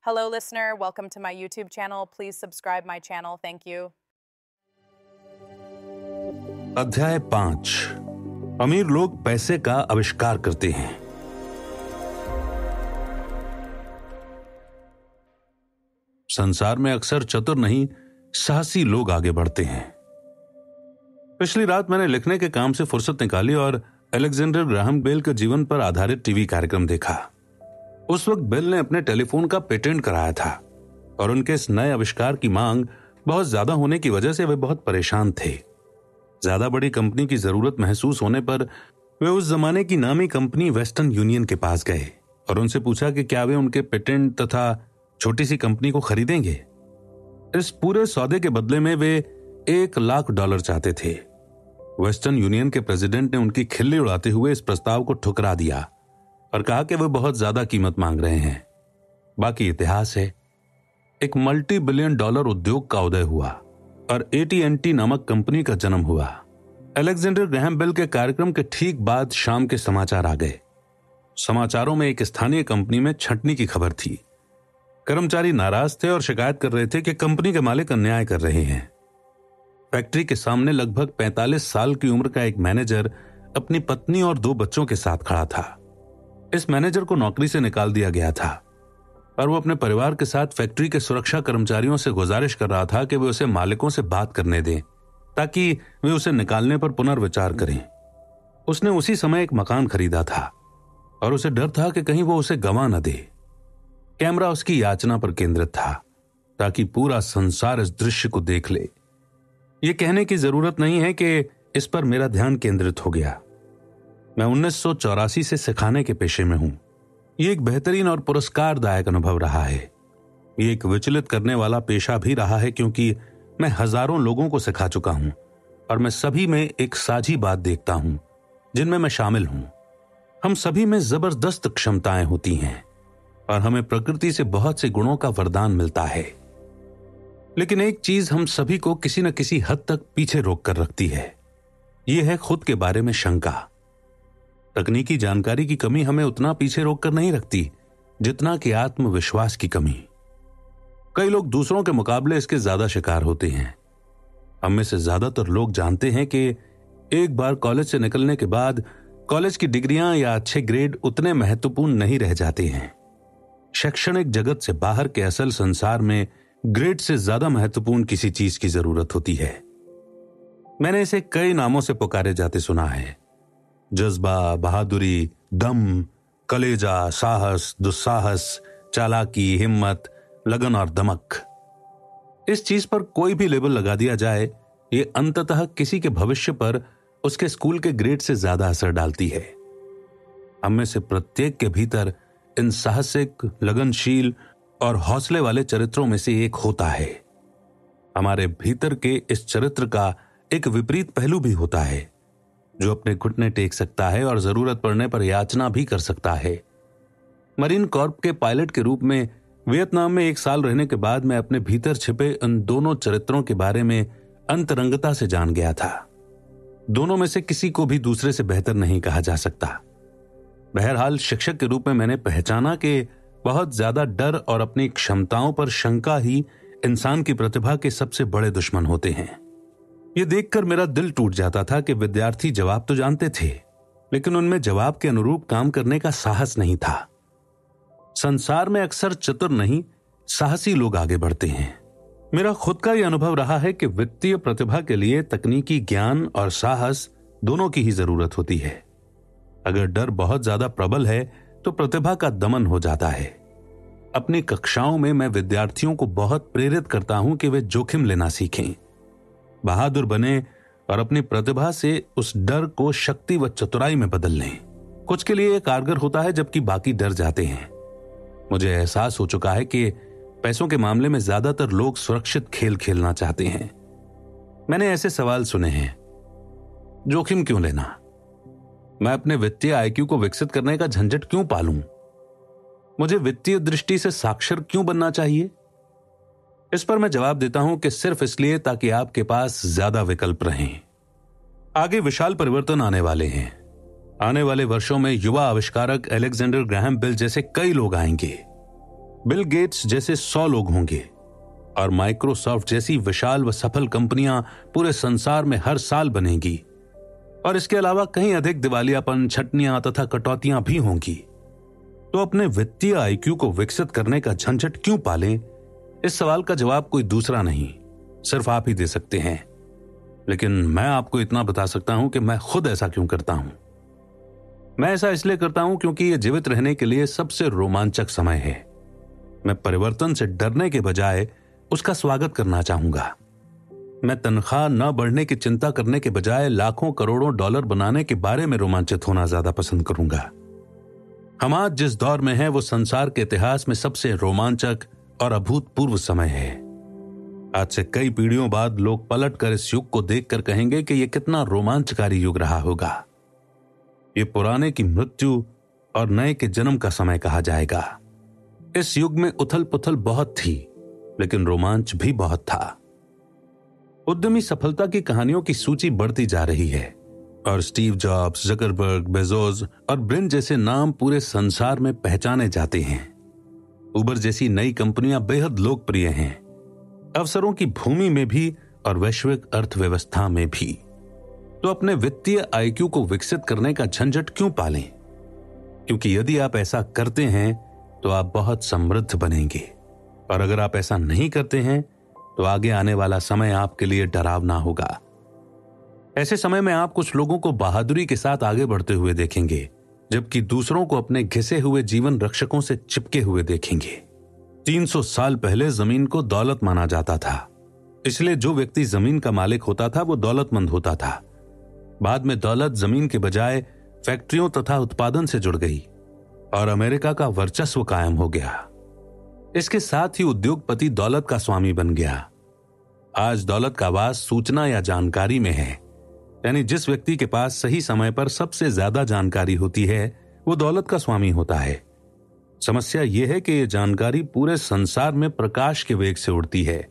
Hello, listener. Welcome to my YouTube channel. Please subscribe my channel. Thank you. अध्याय 5। अमीर लोग पैसे का आविष्कार करते हैं। संसार में अक्सर चतुर नहीं, साहसी लोग आगे बढ़ते हैं। पिछली रात मैंने लिखने के काम से फुर्सत निकाली और अलेक्जेंडर ग्राहम बेल के जीवन पर आधारित टीवी कार्यक्रम देखा। उस वक्त बेल ने अपने टेलीफोन का पेटेंट कराया था और उनके इस नए आविष्कार की मांग बहुत ज्यादा होने की वजह से वे बहुत परेशान थे। ज्यादा बड़ी कंपनी की जरूरत महसूस होने पर वे उस जमाने की नामी कंपनी वेस्टर्न यूनियन के पास गए और उनसे पूछा कि क्या वे उनके पेटेंट तथा छोटी सी कंपनी को खरीदेंगे। इस पूरे सौदे के बदले में वे $1,00,000 चाहते थे। वेस्टर्न यूनियन के प्रेसिडेंट ने उनकी खिल्ली उड़ाते हुए इस प्रस्ताव को ठुकरा दिया और कहा कि वे बहुत ज्यादा कीमत मांग रहे हैं। बाकी इतिहास है। एक $multi billion उद्योग का उदय हुआ और AT&T नामक कंपनी का जन्म हुआ। अलेक्जेंडर ग्राहम बेल के कार्यक्रम के ठीक बाद शाम के समाचार आ गए। समाचारों में एक स्थानीय कंपनी में छंटनी की खबर थी। कर्मचारी नाराज थे और शिकायत कर रहे थे कि कंपनी के मालिक अन्याय कर रहे हैं। फैक्ट्री के सामने लगभग 45 साल की उम्र का एक मैनेजर अपनी पत्नी और 2 बच्चों के साथ खड़ा था। इस मैनेजर को नौकरी से निकाल दिया गया था और वो अपने परिवार के साथ फैक्ट्री के सुरक्षा कर्मचारियों से गुजारिश कर रहा था कि वे उसे मालिकों से बात करने दें ताकि वे उसे निकालने पर पुनर्विचार करें। उसने उसी समय एक मकान खरीदा था और उसे डर था कि कहीं वो उसे गंवा न दे। कैमरा उसकी याचना पर केंद्रित था ताकि पूरा संसार इस दृश्य को देख ले। ये कहने की जरूरत नहीं है कि इस पर मेरा ध्यान केंद्रित हो गया। मैं 1984 से सिखाने के पेशे में हूं। ये एक बेहतरीन और पुरस्कारदायक अनुभव रहा है। ये एक विचलित करने वाला पेशा भी रहा है क्योंकि मैं हजारों लोगों को सिखा चुका हूं और मैं सभी में एक साझी बात देखता हूं जिनमें मैं शामिल हूं। हम सभी में जबरदस्त क्षमताएं होती हैं और हमें प्रकृति से बहुत से गुणों का वरदान मिलता है। लेकिन एक चीज हम सभी को किसी न किसी हद तक पीछे रोक कर रखती है। यह है खुद के बारे में शंका। तकनीकी जानकारी की कमी हमें उतना पीछे रोक कर नहीं रखती जितना कि आत्मविश्वास की कमी। कई लोग दूसरों के मुकाबले इसके ज्यादा शिकार होते हैं। हम में से ज्यादातर लोग जानते हैं कि एक बार कॉलेज से निकलने के बाद कॉलेज की डिग्रियां या अच्छे ग्रेड उतने महत्वपूर्ण नहीं रह जाते हैं। शैक्षणिक जगत से बाहर के असल संसार में ग्रेड से ज्यादा महत्वपूर्ण किसी चीज की जरूरत होती है। मैंने इसे कई नामों से पुकारे जाते सुना है। जज्बा, बहादुरी, दम, कलेजा, साहस, दुस्साहस, चालाकी, हिम्मत, लगन और दमक। इस चीज पर कोई भी लेबल लगा दिया जाए, ये अंततः किसी के भविष्य पर उसके स्कूल के ग्रेड से ज्यादा असर डालती है। हम में से प्रत्येक के भीतर इन साहसिक, लगनशील और हौसले वाले चरित्रों में से एक होता है। हमारे भीतर के इस चरित्र का एक विपरीत पहलू भी होता है जो अपने घुटने टेक सकता है और जरूरत पड़ने पर याचना भी कर सकता है। मरीन कॉर्प के पायलट के रूप में वियतनाम में 1 साल रहने के बाद मैं अपने भीतर छिपे इन दोनों चरित्रों के बारे में अंतरंगता से जान गया था। दोनों में से किसी को भी दूसरे से बेहतर नहीं कहा जा सकता। बहरहाल शिक्षक के रूप में मैंने पहचाना कि बहुत ज्यादा डर और अपनी क्षमताओं पर शंका ही इंसान की प्रतिभा के सबसे बड़े दुश्मन होते हैं। यह देखकर मेरा दिल टूट जाता था कि विद्यार्थी जवाब तो जानते थे लेकिन उनमें जवाब के अनुरूप काम करने का साहस नहीं था। संसार में अक्सर चतुर नहीं, साहसी लोग आगे बढ़ते हैं। मेरा खुद का यह अनुभव रहा है कि वित्तीय प्रतिभा के लिए तकनीकी ज्ञान और साहस दोनों की ही जरूरत होती है। अगर डर बहुत ज्यादा प्रबल है तो प्रतिभा का दमन हो जाता है। अपनी कक्षाओं में मैं विद्यार्थियों को बहुत प्रेरित करता हूं कि वे जोखिम लेना सीखें, बहादुर बने और अपनी प्रतिभा से उस डर को शक्ति व चतुराई में बदल लें। कुछ के लिए यह कारगर होता है जबकि बाकी डर जाते हैं। मुझे एहसास हो चुका है कि पैसों के मामले में ज्यादातर लोग सुरक्षित खेल खेलना चाहते हैं। मैंने ऐसे सवाल सुने हैं, जोखिम क्यों लेना? मैं अपने वित्तीय IQ को विकसित करने का झंझट क्यों पालूं? मुझे वित्तीय दृष्टि से साक्षर क्यों बनना चाहिए? इस पर मैं जवाब देता हूं कि सिर्फ इसलिए ताकि आपके पास ज्यादा विकल्प रहें। आगे विशाल परिवर्तन आने वाले हैं। आने वाले वर्षों में युवा आविष्कारक अलेक्जेंडर ग्राहम बेल जैसे कई लोग आएंगे। बिल गेट्स जैसे 100 लोग होंगे और माइक्रोसॉफ्ट जैसी विशाल व सफल कंपनियां पूरे संसार में हर साल बनेंगी। और इसके अलावा कहीं अधिक दिवालियापन, छटनियां तथा कटौतियां भी होंगी। तो अपने वित्तीय आईक्यू को विकसित करने का झंझट क्यों पालें? इस सवाल का जवाब कोई दूसरा नहीं, सिर्फ आप ही दे सकते हैं। लेकिन मैं आपको इतना बता सकता हूं कि मैं खुद ऐसा क्यों करता हूं। मैं ऐसा इसलिए करता हूं क्योंकि यह जीवित रहने के लिए सबसे रोमांचक समय है। मैं परिवर्तन से डरने के बजाय उसका स्वागत करना चाहूंगा। मैं तनख्वाह न बढ़ने की चिंता करने के बजाय लाखों करोड़ों डॉलर बनाने के बारे में रोमांचित होना ज्यादा पसंद करूंगा। हम आज जिस दौर में हैं वो संसार के इतिहास में सबसे रोमांचक और अभूतपूर्व समय है। आज से कई पीढ़ियों बाद लोग पलटकर इस युग को देखकर कहेंगे कि यह कितना रोमांचकारी युग रहा होगा। ये पुराने की मृत्यु और नए के जन्म का समय कहा जाएगा। इस युग में उथल पुथल बहुत थी, लेकिन रोमांच भी बहुत था। उद्यमी सफलता की कहानियों की सूची बढ़ती जा रही है और स्टीव जॉब्स, जकरबर्ग, बेजोस और ब्रिन जैसे नाम पूरे संसार में पहचाने जाते हैं। उबर जैसी नई कंपनियां बेहद लोकप्रिय हैं, अवसरों की भूमि में भी और वैश्विक अर्थव्यवस्था में भी। तो अपने वित्तीय आईक्यू को विकसित करने का झंझट क्यों पालें? क्योंकि यदि आप ऐसा करते हैं तो आप बहुत समृद्ध बनेंगे, और अगर आप ऐसा नहीं करते हैं तो आगे आने वाला समय आपके लिए डरावना होगा। ऐसे समय में आप कुछ लोगों को बहादुरी के साथ आगे बढ़ते हुए देखेंगे, जबकि दूसरों को अपने घिसे हुए जीवन रक्षकों से चिपके हुए देखेंगे। 300 साल पहले जमीन को दौलत माना जाता था, इसलिए जो व्यक्ति जमीन का मालिक होता था वो दौलतमंद होता था। बाद में दौलत जमीन के बजाय फैक्ट्रियों तथा उत्पादन से जुड़ गई और अमेरिका का वर्चस्व कायम हो गया। इसके साथ ही उद्योगपति दौलत का स्वामी बन गया। आज दौलत का वास सूचना या जानकारी में है, यानी जिस व्यक्ति के पास सही समय पर सबसे ज्यादा जानकारी होती है वो दौलत का स्वामी होता है। समस्या यह है कि यह जानकारी पूरे संसार में प्रकाश के वेग से उड़ती है।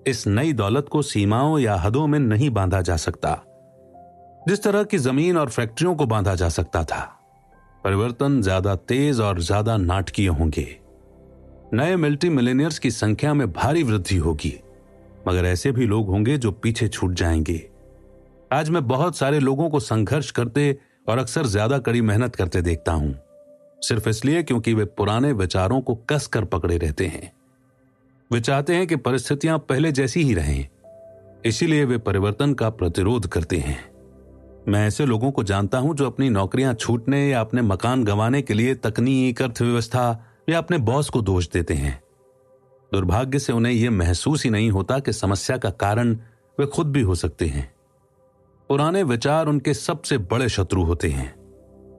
इस नई दौलत को सीमाओं या हदों में नहीं बांधा जा सकता, जिस तरह की जमीन और फैक्ट्रियों को बांधा जा सकता था। परिवर्तन ज्यादा तेज और ज्यादा नाटकीय होंगे। नए मल्टी मिलेनियर्स की संख्या में भारी वृद्धि होगी, मगर ऐसे भी लोग होंगे जो पीछे छूट जाएंगे। आज मैं बहुत सारे लोगों को संघर्ष करते और अक्सर ज्यादा कड़ी मेहनत करते देखता हूं, सिर्फ इसलिए क्योंकि वे पुराने विचारों को कसकर पकड़े रहते हैं। वे चाहते हैं कि परिस्थितियां पहले जैसी ही रहें, इसीलिए वे परिवर्तन का प्रतिरोध करते हैं। मैं ऐसे लोगों को जानता हूं जो अपनी नौकरियां छूटने या अपने मकान गंवाने के लिए तकनीक, अर्थव्यवस्था या अपने बॉस को दोष देते हैं। दुर्भाग्य से उन्हें यह महसूस ही नहीं होता कि समस्या का कारण वे खुद भी हो सकते हैं। पुराने विचार उनके सबसे बड़े शत्रु होते हैं।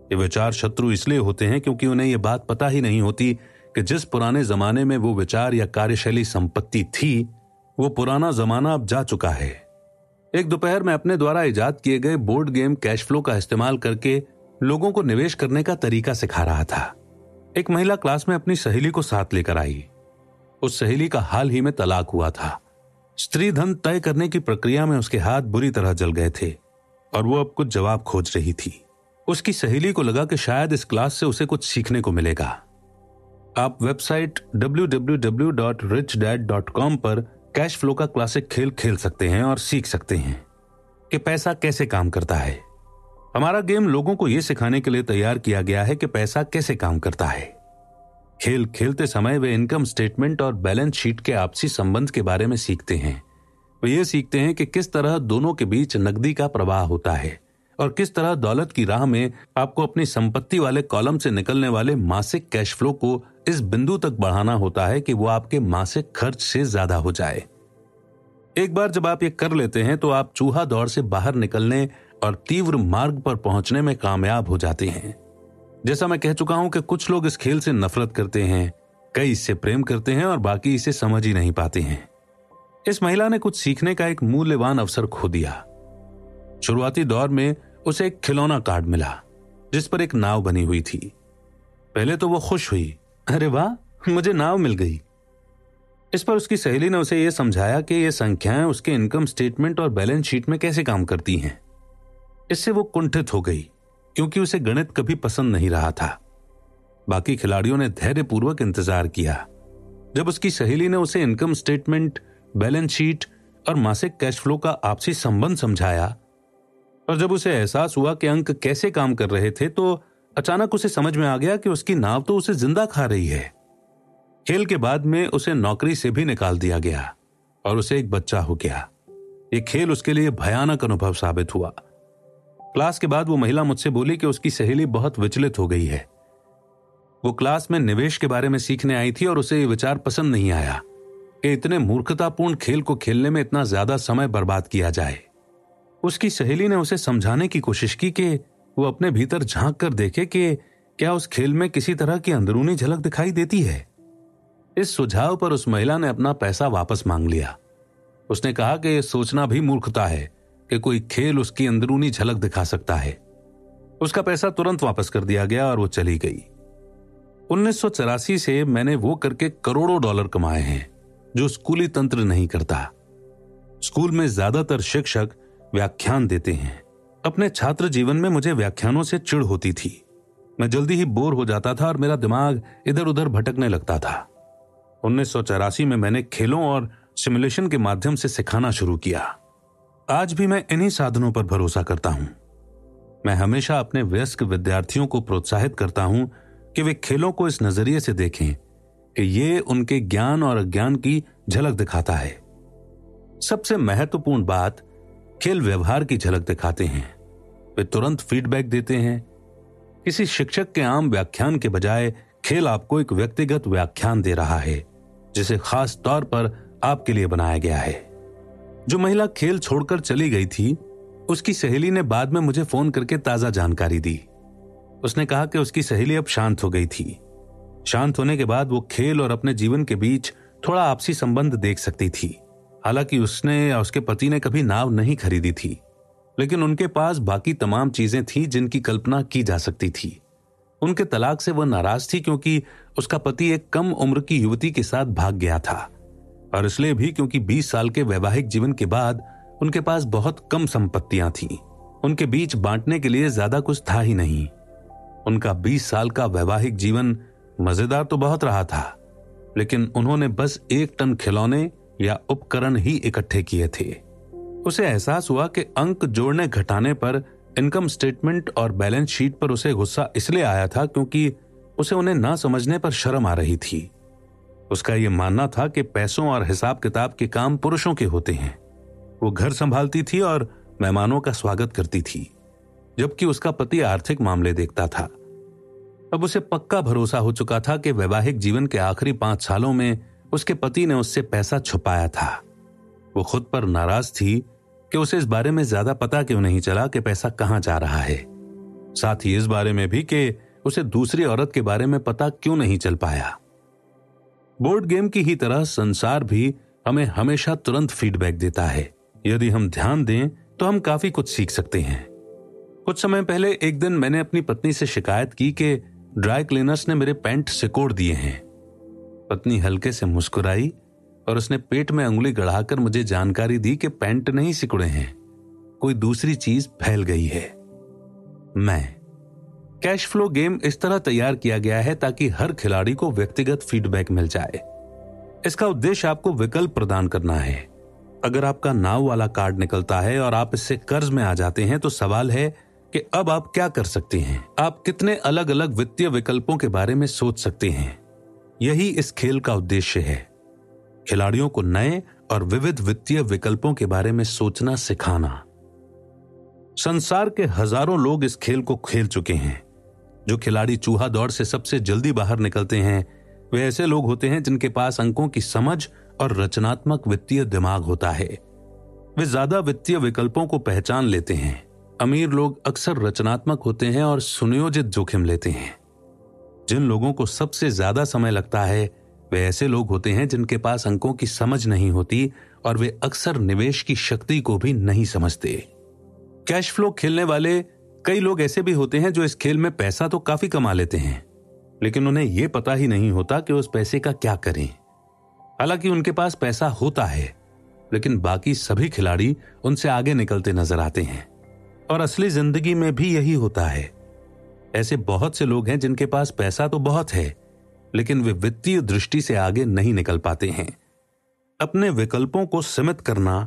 ये विचार शत्रु इसलिए होते हैं क्योंकि उन्हें यह बात पता ही नहीं होती कि जिस पुराने जमाने में वो विचार या कार्यशैली संपत्ति थी, वो पुराना जमाना अब जा चुका है। एक दोपहर में अपने द्वारा इजाद किए गए बोर्ड गेम कैश फ्लो का इस्तेमाल करके लोगों को निवेश करने का तरीका सिखा रहा था। एक महिला क्लास में अपनी सहेली को साथ लेकर आई। उस सहेली का हाल ही में तलाक हुआ था। स्त्री धन तय करने की प्रक्रिया में उसके हाथ बुरी तरह जल गए थे और वो अब कुछ जवाब खोज रही थी। उसकी सहेली को लगा कि शायद इस क्लास से उसे कुछ सीखने को मिलेगा। आप वेबसाइट www.richdad.com पर कैश फ्लो का क्लासिक खेल खेल सकते हैं और सीख सकते हैं कि पैसा कैसे काम करता है। हमारा गेम लोगों को यह सिखाने के लिए तैयार किया गया है कि पैसा कैसे काम करता है। खेल खेलते समय वे इनकम स्टेटमेंट और बैलेंस शीट के आपसी संबंध के बारे में सीखते हैं। वे ये सीखते हैं कि किस तरह दोनों के बीच नकदी का प्रवाह होता है और किस तरह दौलत की राह में आपको अपनी संपत्ति वाले कॉलम से निकलने वाले मासिक कैश फ्लो को इस बिंदु तक बढ़ाना होता है कि वो आपके मासिक खर्च से ज्यादा हो जाए। एक बार जब आप ये कर लेते हैं तो आप चूहा दौड़ से बाहर निकलने और तीव्र मार्ग पर पहुंचने में कामयाब हो जाते हैं। जैसा मैं कह चुका हूं कि कुछ लोग इस खेल से नफरत करते हैं, कई इससे प्रेम करते हैं और बाकी इसे समझ ही नहीं पाते हैं। इस महिला ने कुछ सीखने का एक मूल्यवान अवसर खो दिया। शुरुआती दौर में उसे एक खिलौना कार्ड मिला जिस पर एक नाव बनी हुई थी। पहले तो वो खुश हुई, अरे वाह, मुझे नाव मिल गई। इस पर उसकी सहेली ने उसे यह समझाया कि ये संख्याएं उसके इनकम स्टेटमेंट और बैलेंस शीट में कैसे काम करती हैं। इससे वो कुंठित हो गई क्योंकि उसे गणित कभी पसंद नहीं रहा था। बाकी खिलाड़ियों ने धैर्यपूर्वक इंतजार किया जब उसकी सहेली ने उसे इनकम स्टेटमेंट, बैलेंस शीट और मासिक कैश फ्लो का आपसी संबंध समझाया, और जब उसे एहसास हुआ कि अंक कैसे काम कर रहे थे, तो अचानक उसे समझ में आ गया कि उसकी नाव तो उसे जिंदा खा रही है। खेल के बाद में उसे नौकरी से भी निकाल दिया गया और उसे एक बच्चा हो गया। ये खेल उसके लिए भयानक अनुभव साबित हुआ। क्लास के बाद वो महिला मुझसे बोली कि उसकी सहेली बहुत विचलित हो गई है। वो क्लास में निवेश के बारे में सीखने आई थी और उसे ये विचार पसंद नहीं आया कि इतने मूर्खतापूर्ण खेल को खेलने में इतना ज्यादा समय बर्बाद किया जाए। उसकी सहेली ने उसे समझाने की कोशिश की कि वो अपने भीतर झांक कर देखे कि क्या उस खेल में किसी तरह की अंदरूनी झलक दिखाई देती है। इस सुझाव पर उस महिला ने अपना पैसा वापस मांग लिया। उसने कहा कि यह सोचना भी मूर्खता है कि कोई खेल उसकी अंदरूनी झलक दिखा सकता है। उसका पैसा तुरंत वापस कर दिया गया और वो चली गई। 1984 से मैंने वो करके करोड़ों डॉलर कमाए हैं जो स्कूली तंत्र नहीं करता। स्कूल में ज्यादातर शिक्षक व्याख्यान देते हैं। अपने छात्र जीवन में मुझे व्याख्यानों से चिढ़ होती थी। मैं जल्दी ही बोर हो जाता था और मेरा दिमाग इधर उधर भटकने लगता था। 1984 में मैंने खेलों और सिमुलेशन के माध्यम से सिखाना शुरू किया। आज भी मैं इन्हीं साधनों पर भरोसा करता हूं। मैं हमेशा अपने वयस्क विद्यार्थियों को प्रोत्साहित करता हूं कि वे खेलों को इस नजरिए से देखें कि ये उनके ज्ञान और अज्ञान की झलक दिखाता है। सबसे महत्वपूर्ण बात, खेल व्यवहार की झलक दिखाते हैं। वे तुरंत फीडबैक देते हैं। किसी शिक्षक के आम व्याख्यान के बजाय खेल आपको एक व्यक्तिगत व्याख्यान दे रहा है जिसे खास तौर पर आपके लिए बनाया गया है। जो महिला खेल छोड़कर चली गई थी, उसकी सहेली ने बाद में मुझे फोन करके ताजा जानकारी दी। उसने कहा कि उसकी सहेली अब शांत हो गई थी। शांत होने के बाद वो खेल और अपने जीवन के बीच थोड़ा आपसी संबंध देख सकती थी। हालांकि उसने या उसके पति ने कभी नाव नहीं खरीदी थी, लेकिन उनके पास बाकी तमाम चीजें थी जिनकी कल्पना की जा सकती थी। उनके तलाक से वह नाराज थी क्योंकि उसका पति एक कम उम्र की युवती के साथ भाग गया था, और इसलिए भी क्योंकि 20 साल के वैवाहिक जीवन के बाद उनके पास बहुत कम संपत्तियां थीं। उनके बीच बांटने के लिए ज्यादा कुछ था ही नहीं। उनका 20 साल का वैवाहिक जीवन मजेदार तो बहुत रहा था, लेकिन उन्होंने बस 1 टन खिलौने या उपकरण ही इकट्ठे किए थे। उसे एहसास हुआ कि अंक जोड़ने घटाने पर, इनकम स्टेटमेंट और बैलेंस शीट पर उसे गुस्सा इसलिए आया था क्योंकि उसे उन्हें ना समझने पर शर्म आ रही थी। उसका यह मानना था कि पैसों और हिसाब किताब के काम पुरुषों के होते हैं। वो घर संभालती थी और मेहमानों का स्वागत करती थी, जबकि उसका पति आर्थिक मामले देखता था। अब उसे पक्का भरोसा हो चुका था कि वैवाहिक जीवन के आखिरी 5 सालों में उसके पति ने उससे पैसा छुपाया था। वो खुद पर नाराज थी कि उसे इस बारे में ज्यादा पता क्यों नहीं चला कि पैसा कहां जा रहा है। साथ ही इस बारे में भी कि उसे दूसरी औरत के बारे में पता क्यों नहीं चल पाया। बोर्ड गेम की ही तरह संसार भी हमें हमेशा तुरंत फीडबैक देता है। यदि हम ध्यान दें तो हम काफी कुछ सीख सकते हैं। कुछ समय पहले एक दिन मैंने अपनी पत्नी से शिकायत की कि ड्राई क्लीनर्स ने मेरे पैंट सिकोड़ दिए हैं। पत्नी हल्के से मुस्कुराई और उसने पेट में अंगुली गड़ाकर मुझे जानकारी दी कि पैंट नहीं सिकुड़े हैं, कोई दूसरी चीज फैल गई है। कैश फ्लो गेम इस तरह तैयार किया गया है ताकि हर खिलाड़ी को व्यक्तिगत फीडबैक मिल जाए। इसका उद्देश्य आपको विकल्प प्रदान करना है। अगर आपका नाव वाला कार्ड निकलता है और आप इससे कर्ज में आ जाते हैं, तो सवाल है कि अब आप क्या कर सकते हैं। आप कितने अलग अलग वित्तीय विकल्पों के बारे में सोच सकते हैं। यही इस खेल का उद्देश्य है, खिलाड़ियों को नए और विविध वित्तीय विकल्पों के बारे में सोचना सिखाना। संसार के हजारों लोग इस खेल को खेल चुके हैं। जो खिलाड़ी चूहा दौड़ से सबसे जल्दी बाहर निकलते हैं, वे ऐसे लोग होते हैं जिनके पास अंकों की समझ और रचनात्मक वित्तीय दिमाग होता है। वे ज्यादा वित्तीय विकल्पों को पहचान लेते हैं। अमीर लोग अक्सर रचनात्मक होते हैं और सुनियोजित जोखिम लेते हैं। जिन लोगों को सबसे ज्यादा समय लगता है, वे ऐसे लोग होते हैं जिनके पास अंकों की समझ नहीं होती और वे अक्सर निवेश की शक्ति को भी नहीं समझते। कैश फ्लो खेलने वाले कई लोग ऐसे भी होते हैं जो इस खेल में पैसा तो काफी कमा लेते हैं, लेकिन उन्हें यह पता ही नहीं होता कि उस पैसे का क्या करें। हालांकि उनके पास पैसा होता है, लेकिन बाकी सभी खिलाड़ी उनसे आगे निकलते नजर आते हैं। और असली जिंदगी में भी यही होता है। ऐसे बहुत से लोग हैं जिनके पास पैसा तो बहुत है, लेकिन वे वित्तीय दृष्टि से आगे नहीं निकल पाते हैं। अपने विकल्पों को सीमित करना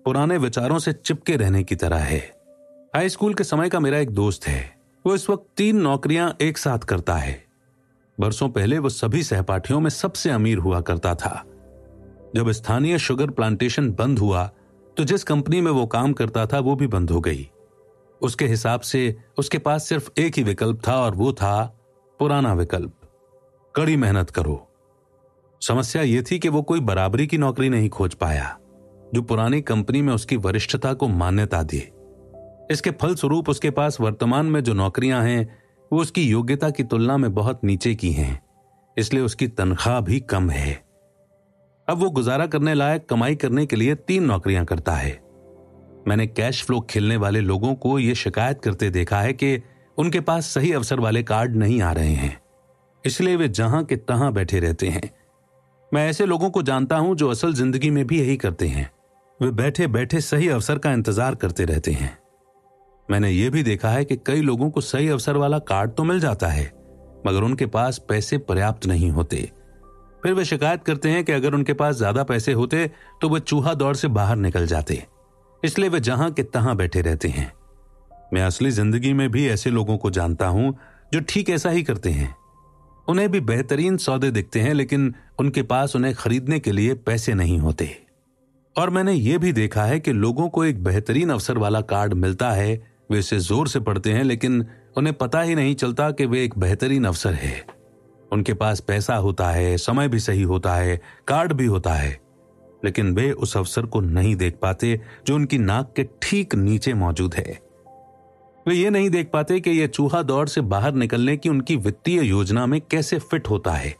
पुराने विचारों से चिपके रहने की तरह है। हाई स्कूल के समय का मेरा एक दोस्त है। वो इस वक्त 3 नौकरियां एक साथ करता है। बरसों पहले वो सभी सहपाठियों में सबसे अमीर हुआ करता था। जब स्थानीय शुगर प्लांटेशन बंद हुआ तो जिस कंपनी में वो काम करता था वो भी बंद हो गई। उसके हिसाब से उसके पास सिर्फ एक ही विकल्प था और वो था पुराना विकल्प, कड़ी मेहनत करो। समस्या ये थी कि वो कोई बराबरी की नौकरी नहीं खोज पाया जो पुरानी कंपनी में उसकी वरिष्ठता को मान्यता दे। इसके फलस्वरूप उसके पास वर्तमान में जो नौकरियां हैं वो उसकी योग्यता की तुलना में बहुत नीचे की हैं, इसलिए उसकी तनख्वाह भी कम है। अब वो गुजारा करने लायक कमाई करने के लिए 3 नौकरियां करता है। मैंने कैश फ्लो खेलने वाले लोगों को ये शिकायत करते देखा है कि उनके पास सही अवसर वाले कार्ड नहीं आ रहे हैं, इसलिए वे जहां के तहां बैठे रहते हैं। मैं ऐसे लोगों को जानता हूं जो असल जिंदगी में भी यही करते हैं। वे बैठे बैठे सही अवसर का इंतजार करते रहते हैं। मैंने यह भी देखा है कि कई लोगों को सही अवसर वाला कार्ड तो मिल जाता है, मगर उनके पास पैसे पर्याप्त नहीं होते। फिर वे शिकायत करते हैं कि अगर उनके पास ज्यादा पैसे होते तो वे चूहा दौड़ से बाहर निकल जाते, इसलिए वे जहां के तहां बैठे रहते हैं। मैं असली जिंदगी में भी ऐसे लोगों को जानता हूं जो ठीक ऐसा ही करते हैं। उन्हें भी बेहतरीन सौदे दिखते हैं, लेकिन उनके पास उन्हें खरीदने के लिए पैसे नहीं होते। और मैंने यह भी देखा है कि लोगों को एक बेहतरीन अवसर वाला कार्ड मिलता है, वे इसे जोर से पढ़ते हैं, लेकिन उन्हें पता ही नहीं चलता कि वे एक बेहतरीन अवसर है। उनके पास पैसा होता है, समय भी सही होता है, कार्ड भी होता है, लेकिन वे उस अवसर को नहीं देख पाते जो उनकी नाक के ठीक नीचे मौजूद है। वे ये नहीं देख पाते कि यह चूहा दौड़ से बाहर निकलने की उनकी वित्तीय योजना में कैसे फिट होता है।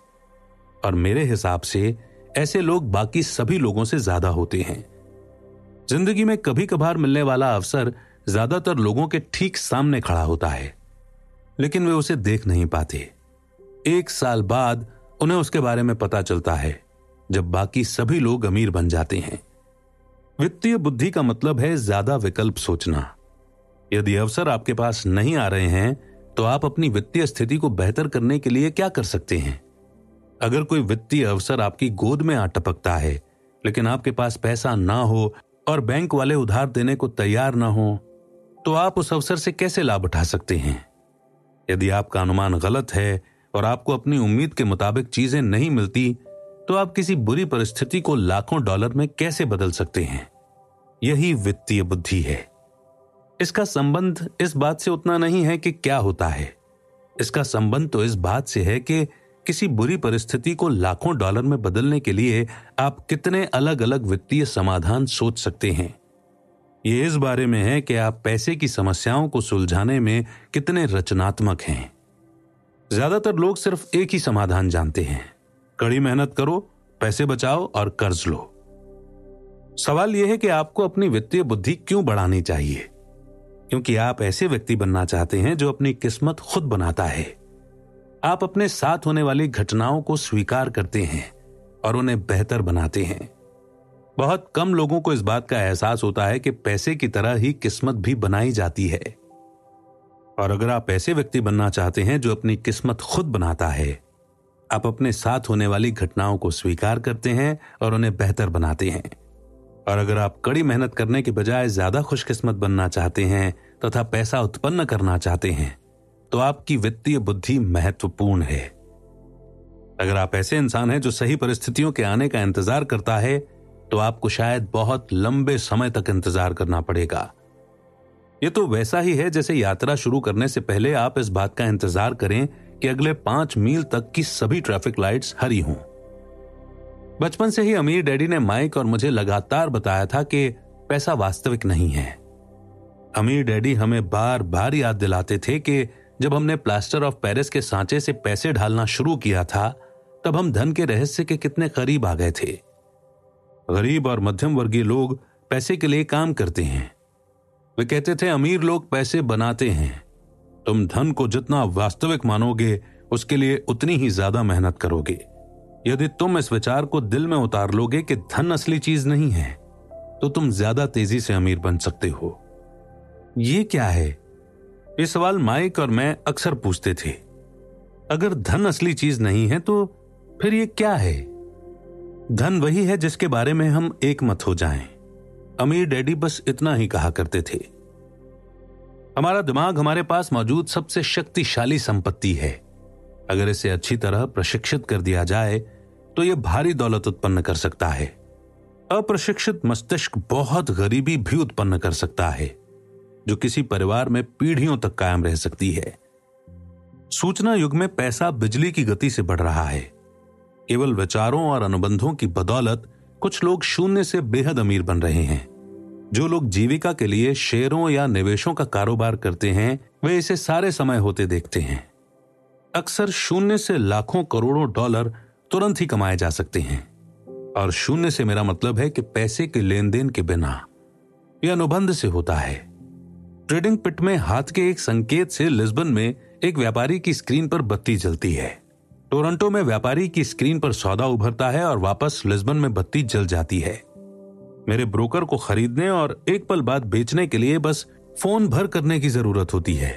और मेरे हिसाब से ऐसे लोग बाकी सभी लोगों से ज्यादा होते हैं। जिंदगी में कभी कभार मिलने वाला अवसर ज्यादातर लोगों के ठीक सामने खड़ा होता है, लेकिन वे उसे देख नहीं पाते। 1 साल बाद उन्हें उसके बारे में पता चलता है, जब बाकी सभी लोग अमीर बन जाते हैं। वित्तीय बुद्धि का मतलब है ज्यादा विकल्प सोचना। यदि अवसर आपके पास नहीं आ रहे हैं तो आप अपनी वित्तीय स्थिति को बेहतर करने के लिए क्या कर सकते हैं? अगर कोई वित्तीय अवसर आपकी गोद में आ टपकता है, लेकिन आपके पास पैसा ना हो और बैंक वाले उधार देने को तैयार ना हो, तो आप उस अवसर से कैसे लाभ उठा सकते हैं? यदि आपका अनुमान गलत है और आपको अपनी उम्मीद के मुताबिक चीजें नहीं मिलती, तो आप किसी बुरी परिस्थिति को लाखों डॉलर में कैसे बदल सकते हैं? यही वित्तीय बुद्धि है। इसका संबंध इस बात से उतना नहीं है कि क्या होता है, इसका संबंध तो इस बात से है कि किसी बुरी परिस्थिति को लाखों डॉलर में बदलने के लिए आप कितने अलग अलग वित्तीय समाधान सोच सकते हैं। ये इस बारे में है कि आप पैसे की समस्याओं को सुलझाने में कितने रचनात्मक हैं। ज्यादातर लोग सिर्फ एक ही समाधान जानते हैं, कड़ी मेहनत करो, पैसे बचाओ और कर्ज लो। सवाल यह है कि आपको अपनी वित्तीय बुद्धि क्यों बढ़ानी चाहिए? क्योंकि आप ऐसे व्यक्ति बनना चाहते हैं जो अपनी किस्मत खुद बनाता है। आप अपने साथ होने वाली घटनाओं को स्वीकार करते हैं और उन्हें बेहतर बनाते हैं। बहुत कम लोगों को इस बात का एहसास होता है कि पैसे की तरह ही किस्मत भी बनाई जाती है। और अगर आप ऐसे व्यक्ति बनना चाहते हैं जो अपनी किस्मत खुद बनाता है, आप अपने साथ होने वाली घटनाओं को स्वीकार करते हैं और उन्हें बेहतर बनाते हैं। और अगर आप कड़ी मेहनत करने के बजाय ज्यादा खुशकिस्मत बनना चाहते हैं तथा पैसा उत्पन्न करना चाहते हैं, तो आपकी वित्तीय बुद्धि महत्वपूर्ण है। अगर आप ऐसे इंसान हैं जो सही परिस्थितियों के आने का इंतजार करता है, तो आपको शायद बहुत लंबे समय तक इंतजार करना पड़ेगा। यह तो वैसा ही है जैसे यात्रा शुरू करने से पहले आप इस बात का इंतजार करें कि अगले 5 मील तक की सभी ट्रैफिक लाइट्स हरी हों। बचपन से ही अमीर डैडी ने माइक और मुझे लगातार बताया था कि पैसा वास्तविक नहीं है। अमीर डैडी हमें बार बार याद दिलाते थे कि जब हमने प्लास्टर ऑफ पेरिस के सांचे से पैसे ढालना शुरू किया था, तब हम धन के रहस्य के कितने करीब आ गए थे। गरीब और मध्यम वर्गीय लोग पैसे के लिए काम करते हैं। वे कहते थे, अमीर लोग पैसे बनाते हैं, तुम धन को जितना वास्तविक मानोगे उसके लिए उतनी ही ज्यादा मेहनत करोगे। यदि तुम इस विचार को दिल में उतार लोगे कि धन असली चीज नहीं है, तो तुम ज्यादा तेजी से अमीर बन सकते हो। ये क्या है? ये सवाल माइक और मैं अक्सर पूछते थे। अगर धन असली चीज नहीं है तो फिर ये क्या है? धन वही है जिसके बारे में हम एक मत हो जाएं। अमीर डैडी बस इतना ही कहा करते थे। हमारा दिमाग हमारे पास मौजूद सबसे शक्तिशाली संपत्ति है। अगर इसे अच्छी तरह प्रशिक्षित कर दिया जाए तो यह भारी दौलत उत्पन्न कर सकता है। अप्रशिक्षित मस्तिष्क बहुत गरीबी भी उत्पन्न कर सकता है, जो किसी परिवार में पीढ़ियों तक कायम रह सकती है। सूचना युग में पैसा बिजली की गति से बढ़ रहा है। केवल विचारों और अनुबंधों की बदौलत कुछ लोग शून्य से बेहद अमीर बन रहे हैं। जो लोग जीविका के लिए शेयरों या निवेशों का कारोबार करते हैं, वे इसे सारे समय होते देखते हैं। अक्सर शून्य से लाखों करोड़ों डॉलर तुरंत ही कमाए जा सकते हैं। और शून्य से मेरा मतलब है कि पैसे के लेन देन के बिना। यह अनुबंध से होता है। ट्रेडिंग पिट में हाथ के एक संकेत से लिस्बन में एक व्यापारी की स्क्रीन पर बत्ती जलती है। टोरंटो में व्यापारी की स्क्रीन पर सौदा उभरता है और वापस लिस्बन में बत्ती जल जाती है। मेरे ब्रोकर को खरीदने और एक पल बाद बेचने के लिए बस फोन भर करने की जरूरत होती है।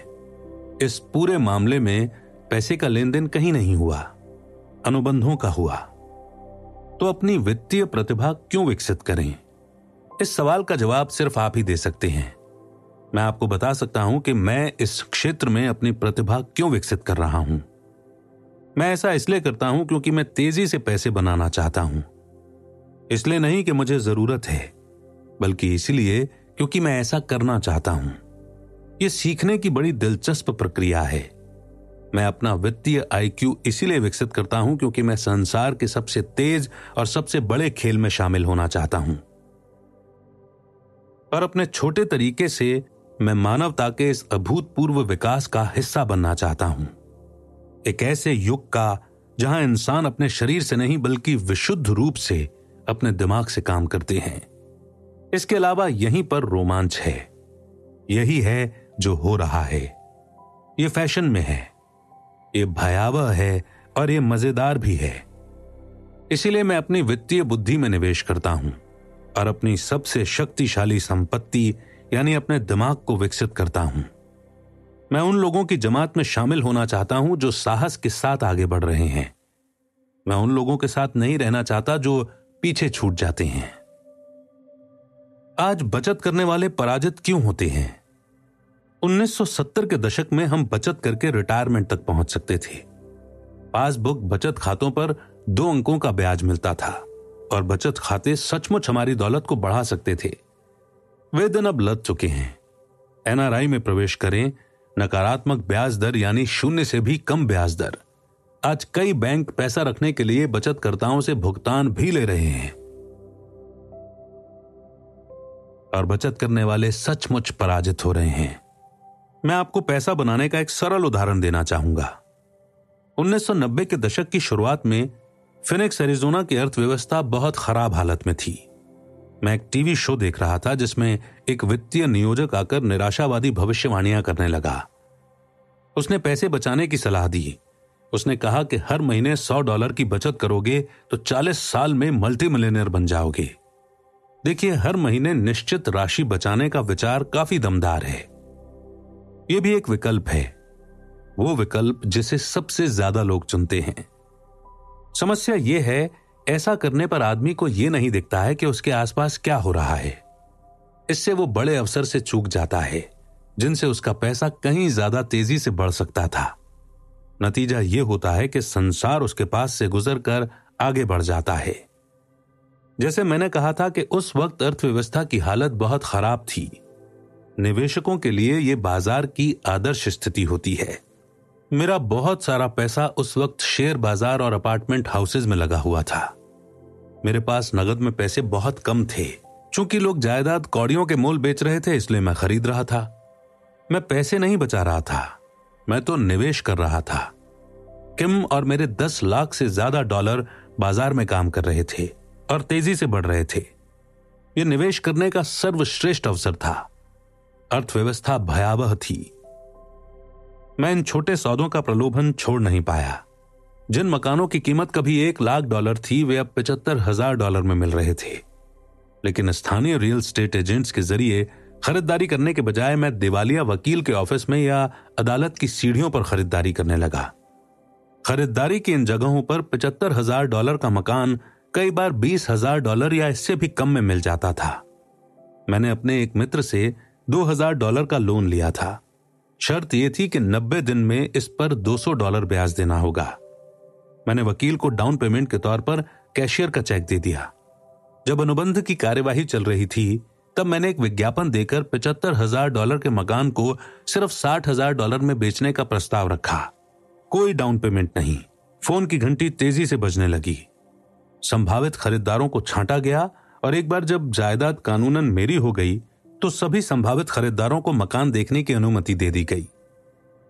इस पूरे मामले में पैसे का लेन देन कहीं नहीं हुआ, अनुबंधों का हुआ। तो अपनी वित्तीय प्रतिभा क्यों विकसित करें? इस सवाल का जवाब सिर्फ आप ही दे सकते हैं। मैं आपको बता सकता हूं कि मैं इस क्षेत्र में अपनी प्रतिभा क्यों विकसित कर रहा हूं। मैं ऐसा इसलिए करता हूं क्योंकि मैं तेजी से पैसे बनाना चाहता हूं। इसलिए नहीं कि मुझे जरूरत है, बल्कि इसलिए क्योंकि मैं ऐसा करना चाहता हूं। यह सीखने की बड़ी दिलचस्प प्रक्रिया है। मैं अपना वित्तीय IQ इसीलिए विकसित करता हूं क्योंकि मैं संसार के सबसे तेज और सबसे बड़े खेल में शामिल होना चाहता हूं। और अपने छोटे तरीके से मैं मानवता के इस अभूतपूर्व विकास का हिस्सा बनना चाहता हूं। एक ऐसे युग का जहां इंसान अपने शरीर से नहीं बल्कि विशुद्ध रूप से अपने दिमाग से काम करते हैं। इसके अलावा यहीं पर रोमांच है। यही है जो हो रहा है। ये फैशन में है, ये भयावह है और ये मजेदार भी है। इसीलिए मैं अपनी वित्तीय बुद्धि में निवेश करता हूं और अपनी सबसे शक्तिशाली संपत्ति यानी अपने दिमाग को विकसित करता हूं। मैं उन लोगों की जमात में शामिल होना चाहता हूं जो साहस के साथ आगे बढ़ रहे हैं। मैं उन लोगों के साथ नहीं रहना चाहता जो पीछे छूट जाते हैं। आज बचत करने वाले पराजित क्यों होते हैं? 1970 के दशक में हम बचत करके रिटायरमेंट तक पहुंच सकते थे। पासबुक बचत खातों पर 2 अंकों का ब्याज मिलता था और बचत खाते सचमुच हमारी दौलत को बढ़ा सकते थे। वे दिन अब लद चुके हैं। NRI में प्रवेश करें, नकारात्मक ब्याज दर यानी शून्य से भी कम ब्याज दर। आज कई बैंक पैसा रखने के लिए बचतकर्ताओं से भुगतान भी ले रहे हैं और बचत करने वाले सचमुच पराजित हो रहे हैं। मैं आपको पैसा बनाने का एक सरल उदाहरण देना चाहूंगा। 1990 के दशक की शुरुआत में फिनिक्स एरिजोना की अर्थव्यवस्था बहुत खराब हालत में थी। मैं एक टीवी शो देख रहा था जिसमें एक वित्तीय नियोजक आकर निराशावादी भविष्यवाणियां करने लगा। उसने पैसे बचाने की सलाह दी। उसने कहा कि हर महीने $100 की बचत करोगे तो 40 साल में मल्टी मिलियनर बन जाओगे। देखिए, हर महीने निश्चित राशि बचाने का विचार काफी दमदार है। यह भी एक विकल्प है, वो विकल्प जिसे सबसे ज्यादा लोग चुनते हैं। समस्या यह है, ऐसा करने पर आदमी को यह नहीं दिखता है कि उसके आसपास क्या हो रहा है। इससे वो बड़े अवसर से चूक जाता है जिनसे उसका पैसा कहीं ज्यादा तेजी से बढ़ सकता था। नतीजा यह होता है कि संसार उसके पास से गुजरकर आगे बढ़ जाता है। जैसे मैंने कहा था कि उस वक्त अर्थव्यवस्था की हालत बहुत खराब थी। निवेशकों के लिए यह बाजार की आदर्श स्थिति होती है। मेरा बहुत सारा पैसा उस वक्त शेयर बाजार और अपार्टमेंट हाउसेज में लगा हुआ था। मेरे पास नगद में पैसे बहुत कम थे। चूंकि लोग जायदाद कौड़ियों के मोल बेच रहे थे, इसलिए मैं खरीद रहा था। मैं पैसे नहीं बचा रहा था, मैं तो निवेश कर रहा था। किम और मेरे 10 लाख से ज्यादा डॉलर बाजार में काम कर रहे थे और तेजी से बढ़ रहे थे। यह निवेश करने का सर्वश्रेष्ठ अवसर था। अर्थव्यवस्था भयावह थी। मैं इन छोटे सौदों का प्रलोभन छोड़ नहीं पाया। जिन मकानों की कीमत कभी $1 लाख थी, वे अब $75,000 में मिल रहे थे। लेकिन स्थानीय रियल एस्टेट एजेंट्स के जरिए खरीदारी करने के बजाय मैं दिवालिया वकील के ऑफिस में या अदालत की सीढ़ियों पर खरीदारी करने लगा। खरीदारी की इन जगहों पर $75,000 का मकान कई बार $20,000 या इससे भी कम में मिल जाता था। मैंने अपने एक मित्र से $2,000 का लोन लिया था। शर्त यह थी कि 90 दिन में इस पर $200 ब्याज देना होगा। मैंने वकील को डाउन पेमेंट के तौर पर कैशियर का चेक दे दिया। जब अनुबंध की कार्यवाही चल रही थी, तब मैंने एक विज्ञापन देकर $75,000 के मकान को सिर्फ $60,000 में बेचने का प्रस्ताव रखा। कोई डाउन पेमेंट नहीं। फोन की घंटी तेजी से बजने लगी। संभावित खरीदारों को छांटा गया और एक बार जब जायदाद कानूनन मेरी हो गई तो सभी संभावित खरीदारों को मकान देखने की अनुमति दे दी गई।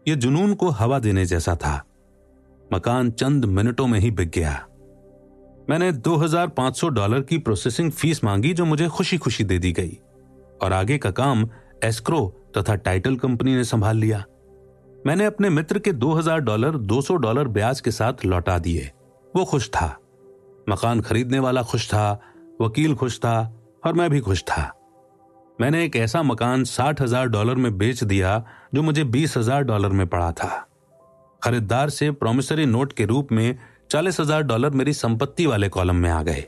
यह जुनून को हवा देने जैसा था। मकान चंद मिनटों में ही बिक गया। मैंने $2,500 की प्रोसेसिंग फीस मांगी जो मुझे खुशी खुशी दे दी गई और आगे का काम एस्क्रो तथा टाइटल कंपनी ने संभाल लिया। मैंने अपने मित्र के $2,000 $200 ब्याज के साथ लौटा दिए। वो खुश था। मकान खरीदने वाला खुश था, वकील खुश था और मैं भी खुश था। मैंने एक ऐसा मकान $60,000 में बेच दिया जो मुझे $20,000 में पड़ा था। खरीदार से प्रॉमिसरी नोट के रूप में $40,000 मेरी संपत्ति वाले कॉलम में आ गए।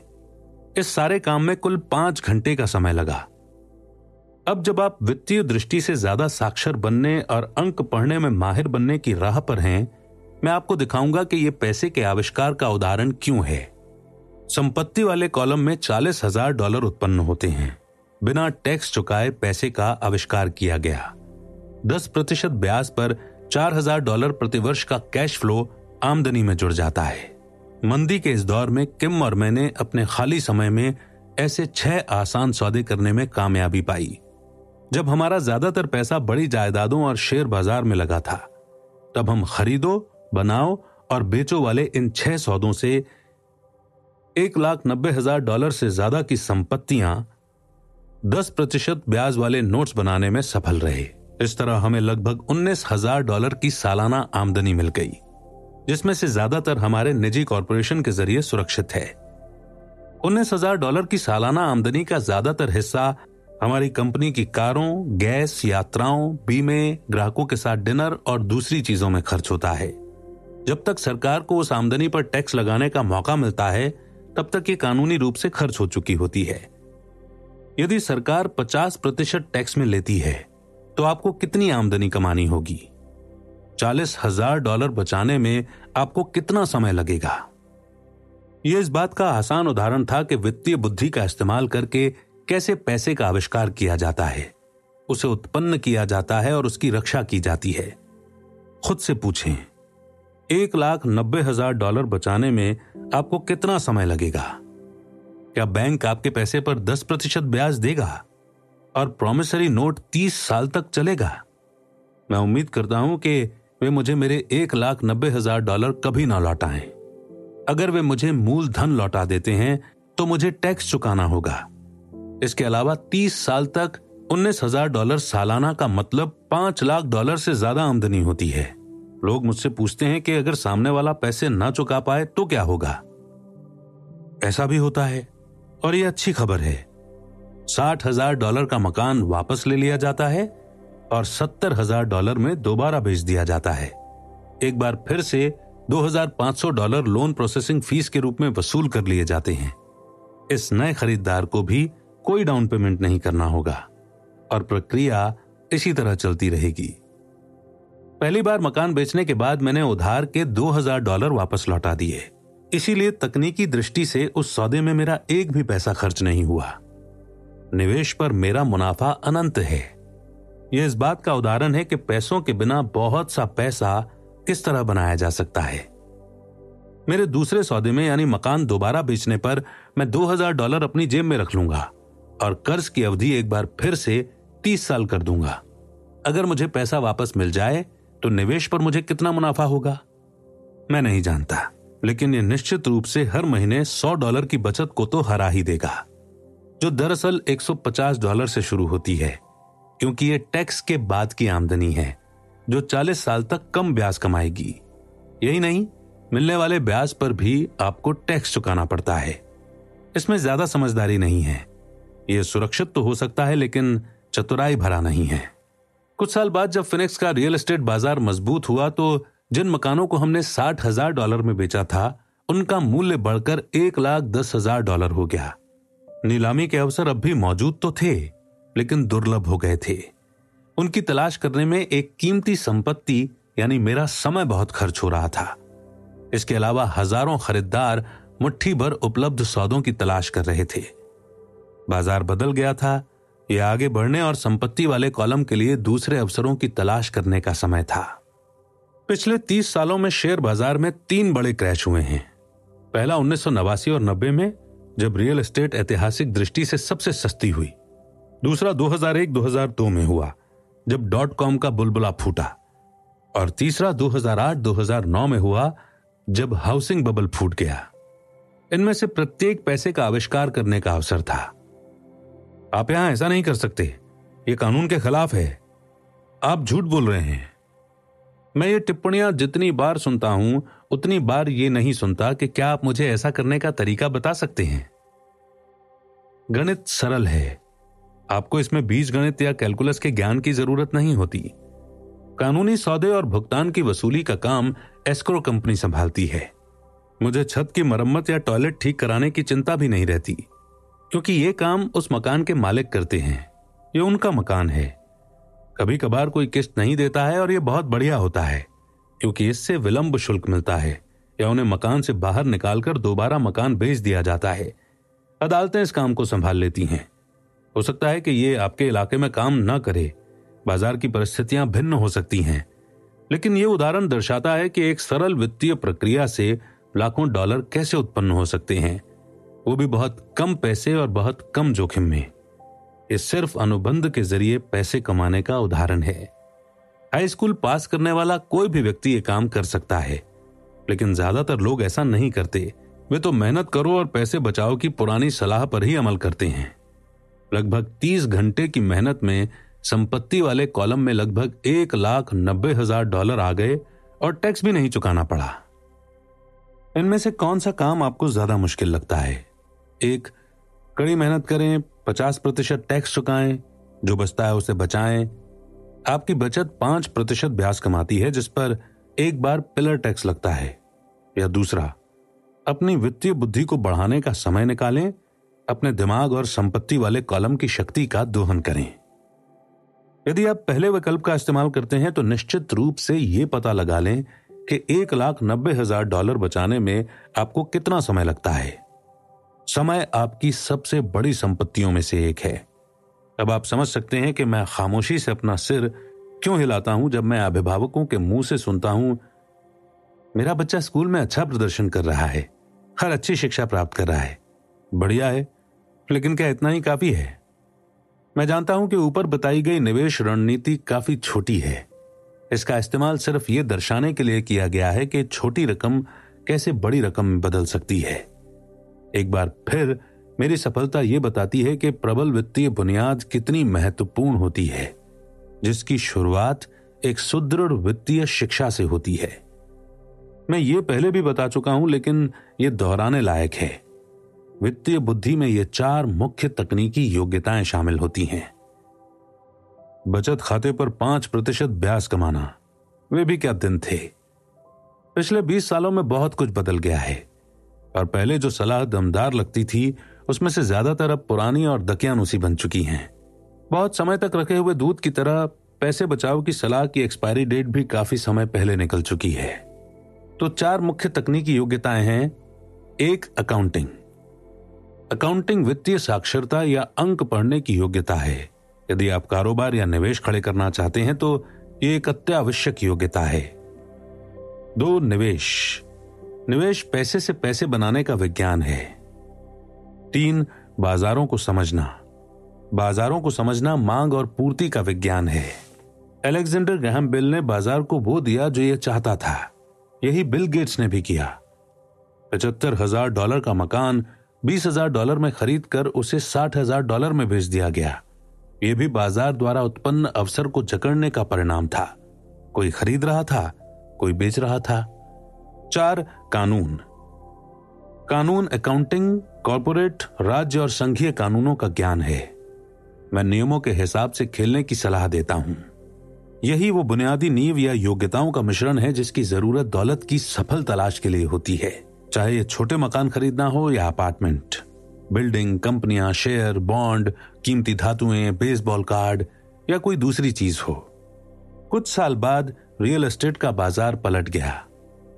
इस सारे काम में कुल 5 घंटे का समय लगा। अब जब आप वित्तीय दृष्टि से ज्यादा साक्षर बनने और अंक पढ़ने में माहिर बनने की राह पर हैं, मैं आपको दिखाऊंगा कि यह पैसे के आविष्कार का उदाहरण क्यों है। संपत्ति वाले कॉलम में $40,000 उत्पन्न होते हैं। बिना टैक्स चुकाए पैसे का आविष्कार किया गया। 10% ब्याज पर $4,000 प्रतिवर्ष का कैश फ्लो आमदनी में जुड़ जाता है। मंदी के इस दौर में किम और मैंने अपने खाली समय में ऐसे 6 आसान सौदे करने में कामयाबी पाई। जब हमारा ज्यादातर पैसा बड़ी जायदादों और शेयर बाजार में लगा था, तब हम खरीदो, बनाओ और बेचो वाले इन 6 सौदों से $1,90,000 से ज्यादा की संपत्तियां 10% ब्याज वाले नोट्स बनाने में सफल रहे। इस तरह हमें लगभग $19,000 की सालाना आमदनी मिल गई, जिसमें से ज्यादातर हमारे निजी कॉरपोरेशन के जरिए सुरक्षित है। $19,000 की सालाना आमदनी का ज्यादातर हिस्सा हमारी कंपनी की कारों, गैस, यात्राओं, बीमे, ग्राहकों के साथ डिनर और दूसरी चीजों में खर्च होता है। जब तक सरकार को उस आमदनी पर टैक्स लगाने का मौका मिलता है, तब तक ये कानूनी रूप से खर्च हो चुकी होती है। यदि सरकार 50% टैक्स में लेती है, तो आपको कितनी आमदनी कमानी होगी? $40,000 बचाने में आपको कितना समय लगेगा? यह इस बात का आसान उदाहरण था कि वित्तीय बुद्धि का इस्तेमाल करके कैसे पैसे का आविष्कार किया जाता है, उसे उत्पन्न किया जाता है और उसकी रक्षा की जाती है। खुद से पूछें, $1,90,000 बचाने में आपको कितना समय लगेगा? क्या बैंक आपके पैसे पर 10% ब्याज देगा और प्रॉमिसरी नोट 30 साल तक चलेगा? मैं उम्मीद करता हूं कि वे मुझे मेरे $1,90,000 कभी ना लौटाएं। अगर वे मुझे मूलधन लौटा देते हैं तो मुझे टैक्स चुकाना होगा। इसके अलावा 30 साल तक $19,000 सालाना का मतलब $5,00,000 से ज्यादा आमदनी होती है। लोग मुझसे पूछते हैं कि अगर सामने वाला पैसे ना चुका पाए तो क्या होगा? ऐसा भी होता है और यह अच्छी खबर है। $60,000 का मकान वापस ले लिया जाता है और $70,000 में दोबारा बेच दिया जाता है। एक बार फिर से $2,500 लोन प्रोसेसिंग फीस के रूप में वसूल कर लिए जाते हैं। इस नए खरीदार को भी कोई डाउन पेमेंट नहीं करना होगा और प्रक्रिया इसी तरह चलती रहेगी। पहली बार मकान बेचने के बाद मैंने उधार के $2,000 वापस लौटा दिए। इसीलिए तकनीकी दृष्टि से उस सौदे में मेरा एक भी पैसा खर्च नहीं हुआ। निवेश पर मेरा मुनाफा अनंत है। यह इस बात का उदाहरण है कि पैसों के बिना बहुत सा पैसा किस तरह बनाया जा सकता है। मेरे दूसरे सौदे में यानी मकान दोबारा बेचने पर मैं $2,000 अपनी जेब में रख लूंगा और कर्ज की अवधि एक बार फिर से 30 साल कर दूंगा। अगर मुझे पैसा वापस मिल जाए तो निवेश पर मुझे कितना मुनाफा होगा मैं नहीं जानता, लेकिन यह निश्चित रूप से हर महीने $100 की बचत को तो हरा ही देगा, जो दरअसल $150 से शुरू होती है, क्योंकि यह टैक्स के बाद की आमदनी है जो 40 साल तक कम ब्याज कमाएगी। यही नहीं, मिलने वाले ब्याज पर भी आपको टैक्स चुकाना पड़ता है। इसमें ज्यादा समझदारी नहीं है। यह सुरक्षित तो हो सकता है, लेकिन चतुराई भरा नहीं है। कुछ साल बाद जब फिनिक्स का रियल एस्टेट बाजार मजबूत हुआ तो जिन मकानों को हमने $60,000 में बेचा था, उनका मूल्य बढ़कर $1,10,000 हो गया। नीलामी के अवसर अब भी मौजूद तो थे, लेकिन दुर्लभ हो गए थे। उनकी तलाश करने में एक कीमती संपत्ति यानी मेरा समय बहुत खर्च हो रहा था। इसके अलावा हजारों खरीदार मुट्ठी भर उपलब्ध सौदों की तलाश कर रहे थे। बाजार बदल गया था। यह आगे बढ़ने और संपत्ति वाले कॉलम के लिए दूसरे अवसरों की तलाश करने का समय था। पिछले 30 सालों में शेयर बाजार में 3 बड़े क्रैश हुए हैं। पहला 1989 और 90 में, जब रियल एस्टेट ऐतिहासिक दृष्टि से सबसे सस्ती हुई। दूसरा 2001-2002 में हुआ, जब .com का बुलबुला फूटा। और तीसरा 2008-2009 में हुआ, जब हाउसिंग बबल फूट गया। इनमें से प्रत्येक पैसे का आविष्कार करने का अवसर था। आप यहां ऐसा नहीं कर सकते, यह कानून के खिलाफ है, आप झूठ बोल रहे हैं। मैं ये टिप्पणियां जितनी बार सुनता हूं, उतनी बार ये नहीं सुनता कि क्या आप मुझे ऐसा करने का तरीका बता सकते हैं। गणित सरल है, आपको इसमें बीजगणित या कैलकुलस के ज्ञान की जरूरत नहीं होती। कानूनी सौदे और भुगतान की वसूली का काम एस्क्रो कंपनी संभालती है। मुझे छत की मरम्मत या टॉयलेट ठीक कराने की चिंता भी नहीं रहती, क्योंकि ये काम उस मकान के मालिक करते हैं। ये उनका मकान है। कभी कभार कोई किस्त नहीं देता है और ये बहुत बढ़िया होता है, क्योंकि इससे विलंब शुल्क मिलता है या उन्हें मकान से बाहर निकालकर दोबारा मकान बेच दिया जाता है। अदालतें इस काम को संभाल लेती हैं। हो सकता है कि ये आपके इलाके में काम न करे, बाजार की परिस्थितियां भिन्न हो सकती हैं, लेकिन यह उदाहरण दर्शाता है कि एक सरल वित्तीय प्रक्रिया से लाखों डॉलर कैसे उत्पन्न हो सकते हैं, वो भी बहुत कम पैसे और बहुत कम जोखिम में। ये सिर्फ अनुबंध के जरिए पैसे कमाने का उदाहरण है। हाई स्कूल पास करने वाला कोई भी व्यक्ति ये काम कर सकता है, लेकिन ज्यादातर लोग ऐसा नहीं करते। वे तो मेहनत करो और पैसे बचाओ की पुरानी सलाह पर ही अमल करते हैं। लगभग 30 घंटे की मेहनत में संपत्ति वाले कॉलम में लगभग $1,90,000 आ गए और टैक्स भी नहीं चुकाना पड़ा। इनमें से कौन सा काम आपको ज्यादा मुश्किल लगता है? एक, कड़ी मेहनत करें, 50% टैक्स चुकाएं, जो बचता है उसे बचाएं। आपकी बचत 5% ब्याज कमाती है, जिस पर एक बार पिलर टैक्स लगता है। या दूसरा, अपनी वित्तीय बुद्धि को बढ़ाने का समय निकालें, अपने दिमाग और संपत्ति वाले कॉलम की शक्ति का दोहन करें। यदि आप पहले विकल्प का इस्तेमाल करते हैं तो निश्चित रूप से यह पता लगा लें कि $1,90,000 बचाने में आपको कितना समय लगता है। समय आपकी सबसे बड़ी संपत्तियों में से एक है। अब आप समझ सकते हैं कि मैं खामोशी से अपना सिर क्यों हिलाता हूं जब मैं अभिभावकों के मुंह से सुनता हूं, मेरा बच्चा स्कूल में अच्छा प्रदर्शन कर रहा है, हर अच्छी शिक्षा प्राप्त कर रहा है, बढ़िया है, लेकिन क्या इतना ही काफी है? मैं जानता हूं कि ऊपर बताई गई निवेश रणनीति काफी छोटी है। इसका इस्तेमाल सिर्फ यह दर्शाने के लिए किया गया है कि छोटी रकम कैसे बड़ी रकम में बदल सकती है। एक बार फिर मेरी सफलता यह बताती है कि प्रबल वित्तीय बुनियाद कितनी महत्वपूर्ण होती है, जिसकी शुरुआत एक सुदृढ़ वित्तीय शिक्षा से होती है। मैं ये पहले भी बता चुका हूं, लेकिन यह दोहराने लायक है। वित्तीय बुद्धि में ये 4 मुख्य तकनीकी योग्यताएं शामिल होती हैं। बचत खाते पर 5% ब्याज कमाना, वे भी क्या दिन थे। पिछले 20 सालों में बहुत कुछ बदल गया है, और पहले जो सलाह दमदार लगती थी उसमें से ज्यादातर अब पुरानी और दकियानूसी बन चुकी हैं। बहुत समय तक रखे हुए दूध की तरह पैसे बचाओ की सलाह की एक्सपायरी डेट भी काफी समय पहले निकल चुकी है। तो 4 मुख्य तकनीकी योग्यताएं हैं। 1, अकाउंटिंग। अकाउंटिंग वित्तीय साक्षरता या अंक पढ़ने की योग्यता है। यदि आप कारोबार या निवेश खड़े करना चाहते हैं तो यह एक अत्यावश्यक योग्यता है। 2, निवेश। निवेश पैसे से पैसे बनाने का विज्ञान है। 3, बाजारों को समझना। बाजारों को समझना मांग और पूर्ति का विज्ञान है। अलेक्जेंडर ग्राहम बेल ने बाजार को वो दिया जो यह चाहता था। यही बिल गेट्स ने भी किया। $75,000 का मकान $20,000 में खरीद कर उसे $60,000 में बेच दिया गया। यह भी बाजार द्वारा उत्पन्न अवसर को जकड़ने का परिणाम था। कोई खरीद रहा था, कोई बेच रहा था। 4, कानून। कानून अकाउंटिंग, कॉर्पोरेट, राज्य और संघीय कानूनों का ज्ञान है। मैं नियमों के हिसाब से खेलने की सलाह देता हूं। यही वो बुनियादी नींव या योग्यताओं का मिश्रण है जिसकी जरूरत दौलत की सफल तलाश के लिए होती है, चाहे ये छोटे मकान खरीदना हो या अपार्टमेंट, बिल्डिंग, कंपनियां, शेयर, बॉन्ड, कीमती धातुएं, बेसबॉल कार्ड या कोई दूसरी चीज हो। कुछ साल बाद रियल एस्टेट का बाजार पलट गया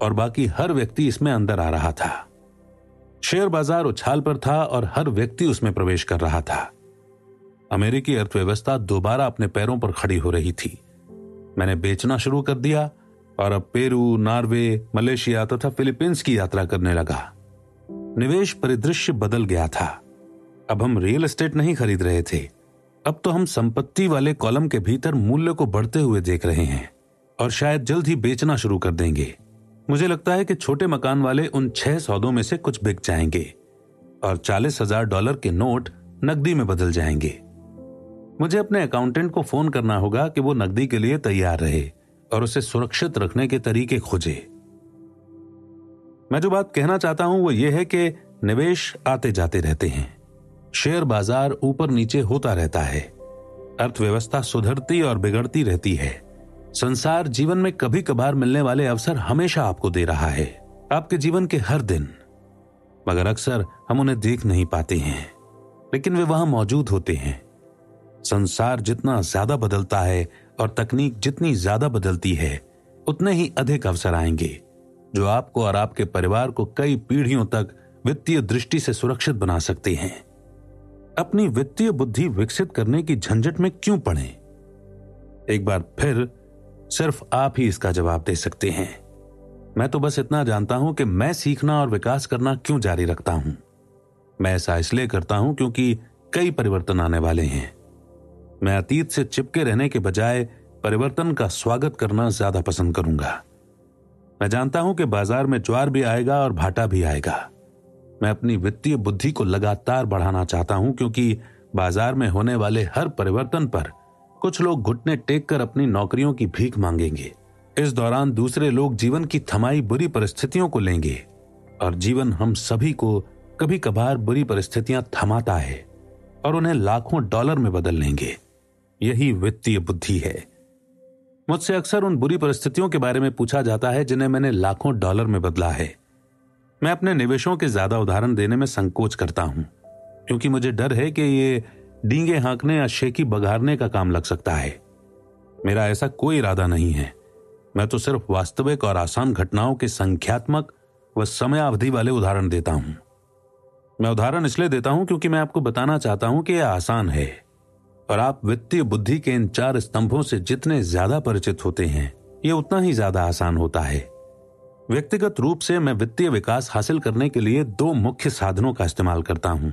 और बाकी हर व्यक्ति इसमें अंदर आ रहा था। शेयर बाजार उछाल पर था और हर व्यक्ति उसमें प्रवेश कर रहा था। अमेरिकी अर्थव्यवस्था दोबारा अपने पैरों पर खड़ी हो रही थी। मैंने बेचना शुरू कर दिया और अब पेरू, नॉर्वे, मलेशिया तथा फिलीपींस की यात्रा करने लगा। निवेश परिदृश्य बदल गया था। अब हम रियल एस्टेट नहीं खरीद रहे थे, अब तो हम संपत्ति वाले कॉलम के भीतर मूल्य को बढ़ते हुए देख रहे हैं और शायद जल्द ही बेचना शुरू कर देंगे। मुझे लगता है कि छोटे मकान वाले उन 6 सौदों में से कुछ बिक जाएंगे और $40,000 के नोट नकदी में बदल जाएंगे। मुझे अपने अकाउंटेंट को फोन करना होगा कि वो नकदी के लिए तैयार रहे और उसे सुरक्षित रखने के तरीके खोजे। मैं जो बात कहना चाहता हूं वो ये है कि निवेश आते जाते रहते हैं, शेयर बाजार ऊपर नीचे होता रहता है, अर्थव्यवस्था सुधरती और बिगड़ती रहती है। संसार जीवन में कभी कभार मिलने वाले अवसर हमेशा आपको दे रहा है, आपके जीवन के हर दिन, मगर अक्सर हम उन्हें देख नहीं पाते हैं, लेकिन वे वहां मौजूद होते हैं। संसार जितना ज्यादा बदलता है और तकनीक जितनी ज्यादा बदलती है, उतने ही अधिक अवसर आएंगे जो आपको और आपके परिवार को कई पीढ़ियों तक वित्तीय दृष्टि से सुरक्षित बना सकते हैं। अपनी वित्तीय बुद्धि विकसित करने की झंझट में क्यों पड़ें? एक बार फिर सिर्फ आप ही इसका जवाब दे सकते हैं। मैं तो बस इतना जानता हूं कि मैं सीखना और विकास करना क्यों जारी रखता हूं। मैं ऐसा इसलिए करता हूं क्योंकि कई परिवर्तन आने वाले हैं। मैं अतीत से चिपके रहने के बजाय परिवर्तन का स्वागत करना ज्यादा पसंद करूंगा। मैं जानता हूं कि बाजार में ज्वार भी आएगा और भाटा भी आएगा। मैं अपनी वित्तीय बुद्धि को लगातार बढ़ाना चाहता हूं क्योंकि बाजार में होने वाले हर परिवर्तन पर कुछ लोग घुटने टेक कर अपनी नौकरियों की भीख मांगेंगे। इस दौरान दूसरे लोग जीवन की थमाई बुरी परिस्थितियों को लेंगे और जीवन हम सभी को कभी कभार बुरी परिस्थितियां थमाता है और उन्हें लाखों डॉलर में बदल लेंगे। यही वित्तीय बुद्धि है। मुझसे अक्सर उन बुरी परिस्थितियों के बारे में पूछा जाता है जिन्हें मैंने लाखों डॉलर में बदला है। मैं अपने निवेशों के ज्यादा उदाहरण देने में संकोच करता हूं क्योंकि मुझे डर है कि ये डींगे हाँकने या शेखी बघारने का काम लग सकता है। मेरा ऐसा कोई इरादा नहीं है। मैं तो सिर्फ वास्तविक और आसान घटनाओं के संख्यात्मक व समयावधि वाले उदाहरण देता हूं। मैं उदाहरण इसलिए देता हूं क्योंकि मैं आपको बताना चाहता हूं कि यह आसान है और आप वित्तीय बुद्धि के इन 4 स्तंभों से जितने ज्यादा परिचित होते हैं, यह उतना ही ज्यादा आसान होता है। व्यक्तिगत रूप से मैं वित्तीय विकास हासिल करने के लिए 2 मुख्य साधनों का इस्तेमाल करता हूं,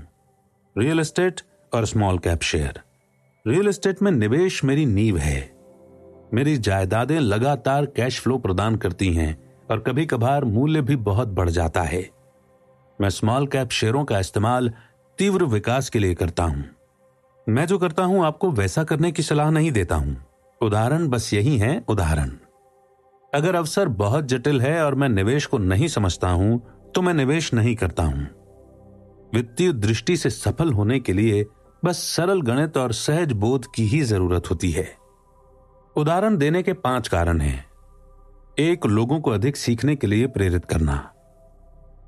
रियल एस्टेट और small cap share. Real estate में निवेश मेरी नींव है। मेरी जायदादें लगातार कैश फ्लो प्रदान करती हैं और कभी कभार मूल्य भी बहुत बढ़ जाता है। मैं स्मॉल कैप शेयरों का इस्तेमाल तीव्र विकास के लिए करता हूं। मैं जो करता हूं आपको वैसा करने की सलाह नहीं देता हूं। उदाहरण बस यही है, उदाहरण। अगर अवसर बहुत जटिल है और मैं निवेश को नहीं समझता हूं तो मैं निवेश नहीं करता हूं। वित्तीय दृष्टि से सफल होने के लिए बस सरल गणित और सहज बोध की ही जरूरत होती है। उदाहरण देने के 5 कारण हैं। 1, लोगों को अधिक सीखने के लिए प्रेरित करना।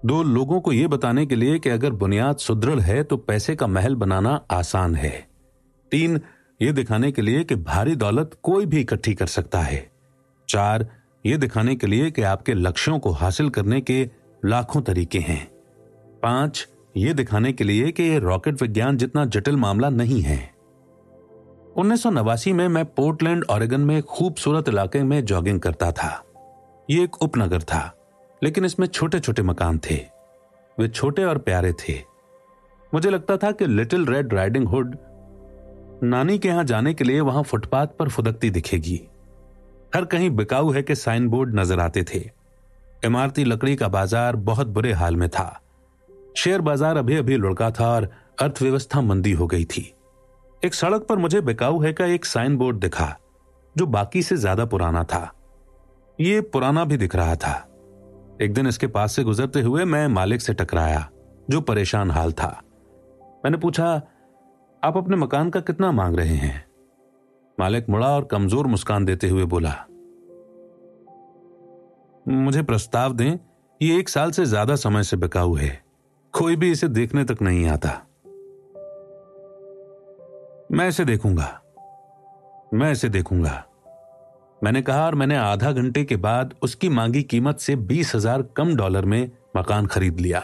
2, लोगों को यह बताने के लिए कि अगर बुनियाद सुदृढ़ है तो पैसे का महल बनाना आसान है। 3, यह दिखाने के लिए कि भारी दौलत कोई भी इकट्ठी कर सकता है। 4, यह दिखाने के लिए कि आपके लक्ष्यों को हासिल करने के लाखों तरीके हैं। 5, यह दिखाने के लिए कि यह रॉकेट विज्ञान जितना जटिल मामला नहीं है। 1989 में मैं पोर्टलैंड, ऑरेगन में एक खूबसूरत इलाके में जॉगिंग करता था। यह एक उपनगर था, लेकिन इसमें छोटे छोटे मकान थे। वे छोटे और प्यारे थे। मुझे लगता था कि लिटिल रेड राइडिंग हुड नानी के यहां जाने के लिए वहां फुटपाथ पर फुदकती दिखेगी। हर कहीं बिकाऊ है कि साइन बोर्ड नजर आते थे। इमारती लकड़ी का बाजार बहुत बुरे हाल में था। शेयर बाजार अभी अभी लुढ़का था और अर्थव्यवस्था मंदी हो गई थी। एक सड़क पर मुझे बिकाऊ है का एक साइन बोर्ड दिखा जो बाकी से ज्यादा पुराना था। ये पुराना भी दिख रहा था। एक दिन इसके पास से गुजरते हुए मैं मालिक से टकराया जो परेशान हाल था। मैंने पूछा, आप अपने मकान का कितना मांग रहे हैं? मालिक मुड़ा और कमजोर मुस्कान देते हुए बोला, मुझे प्रस्ताव दें, ये 1 साल से ज्यादा समय से बिकाऊ है, कोई भी इसे देखने तक नहीं आता। मैं इसे देखूंगा, मैंने कहा और मैंने आधा घंटे के बाद उसकी मांगी कीमत से 20,000 कम डॉलर में मकान खरीद लिया।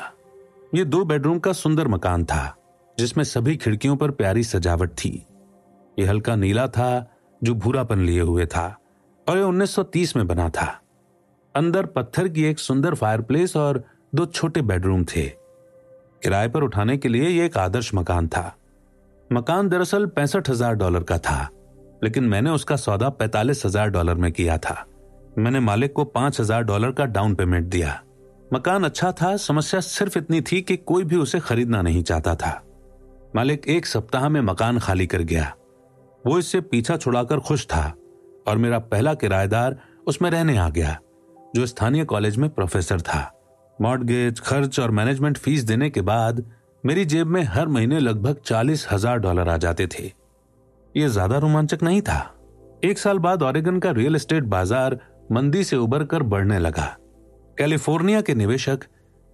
ये 2 बेडरूम का सुंदर मकान था जिसमें सभी खिड़कियों पर प्यारी सजावट थी। ये हल्का नीला था जो भूरापन लिए हुए था और ये 1930 में बना था। अंदर पत्थर की एक सुंदर फायरप्लेस और 2 छोटे बेडरूम थे। किराए पर उठाने के लिए ये एक आदर्श मकान था। मकान दरअसल $65,000 का था, लेकिन मैंने उसका सौदा $45,000 में किया था। मैंने मालिक को $5,000 का डाउन पेमेंट दिया। मकान अच्छा था, समस्या सिर्फ इतनी थी कि कोई भी उसे खरीदना नहीं चाहता था। मालिक 1 सप्ताह में मकान खाली कर गया। वो इससे पीछा छुड़ाकर खुश था और मेरा पहला किराएदार उसमें रहने आ गया, जो स्थानीय कॉलेज में प्रोफेसर था। मॉर्टगेज, खर्च और मैनेजमेंट फीस देने के बाद मेरी जेब में हर महीने लगभग $40,000 आ जाते थे। यह ज्यादा रोमांचक नहीं था। 1 साल बाद ओरेगन का रियल एस्टेट बाजार मंदी से उबरकर बढ़ने लगा। कैलिफोर्निया के निवेशक,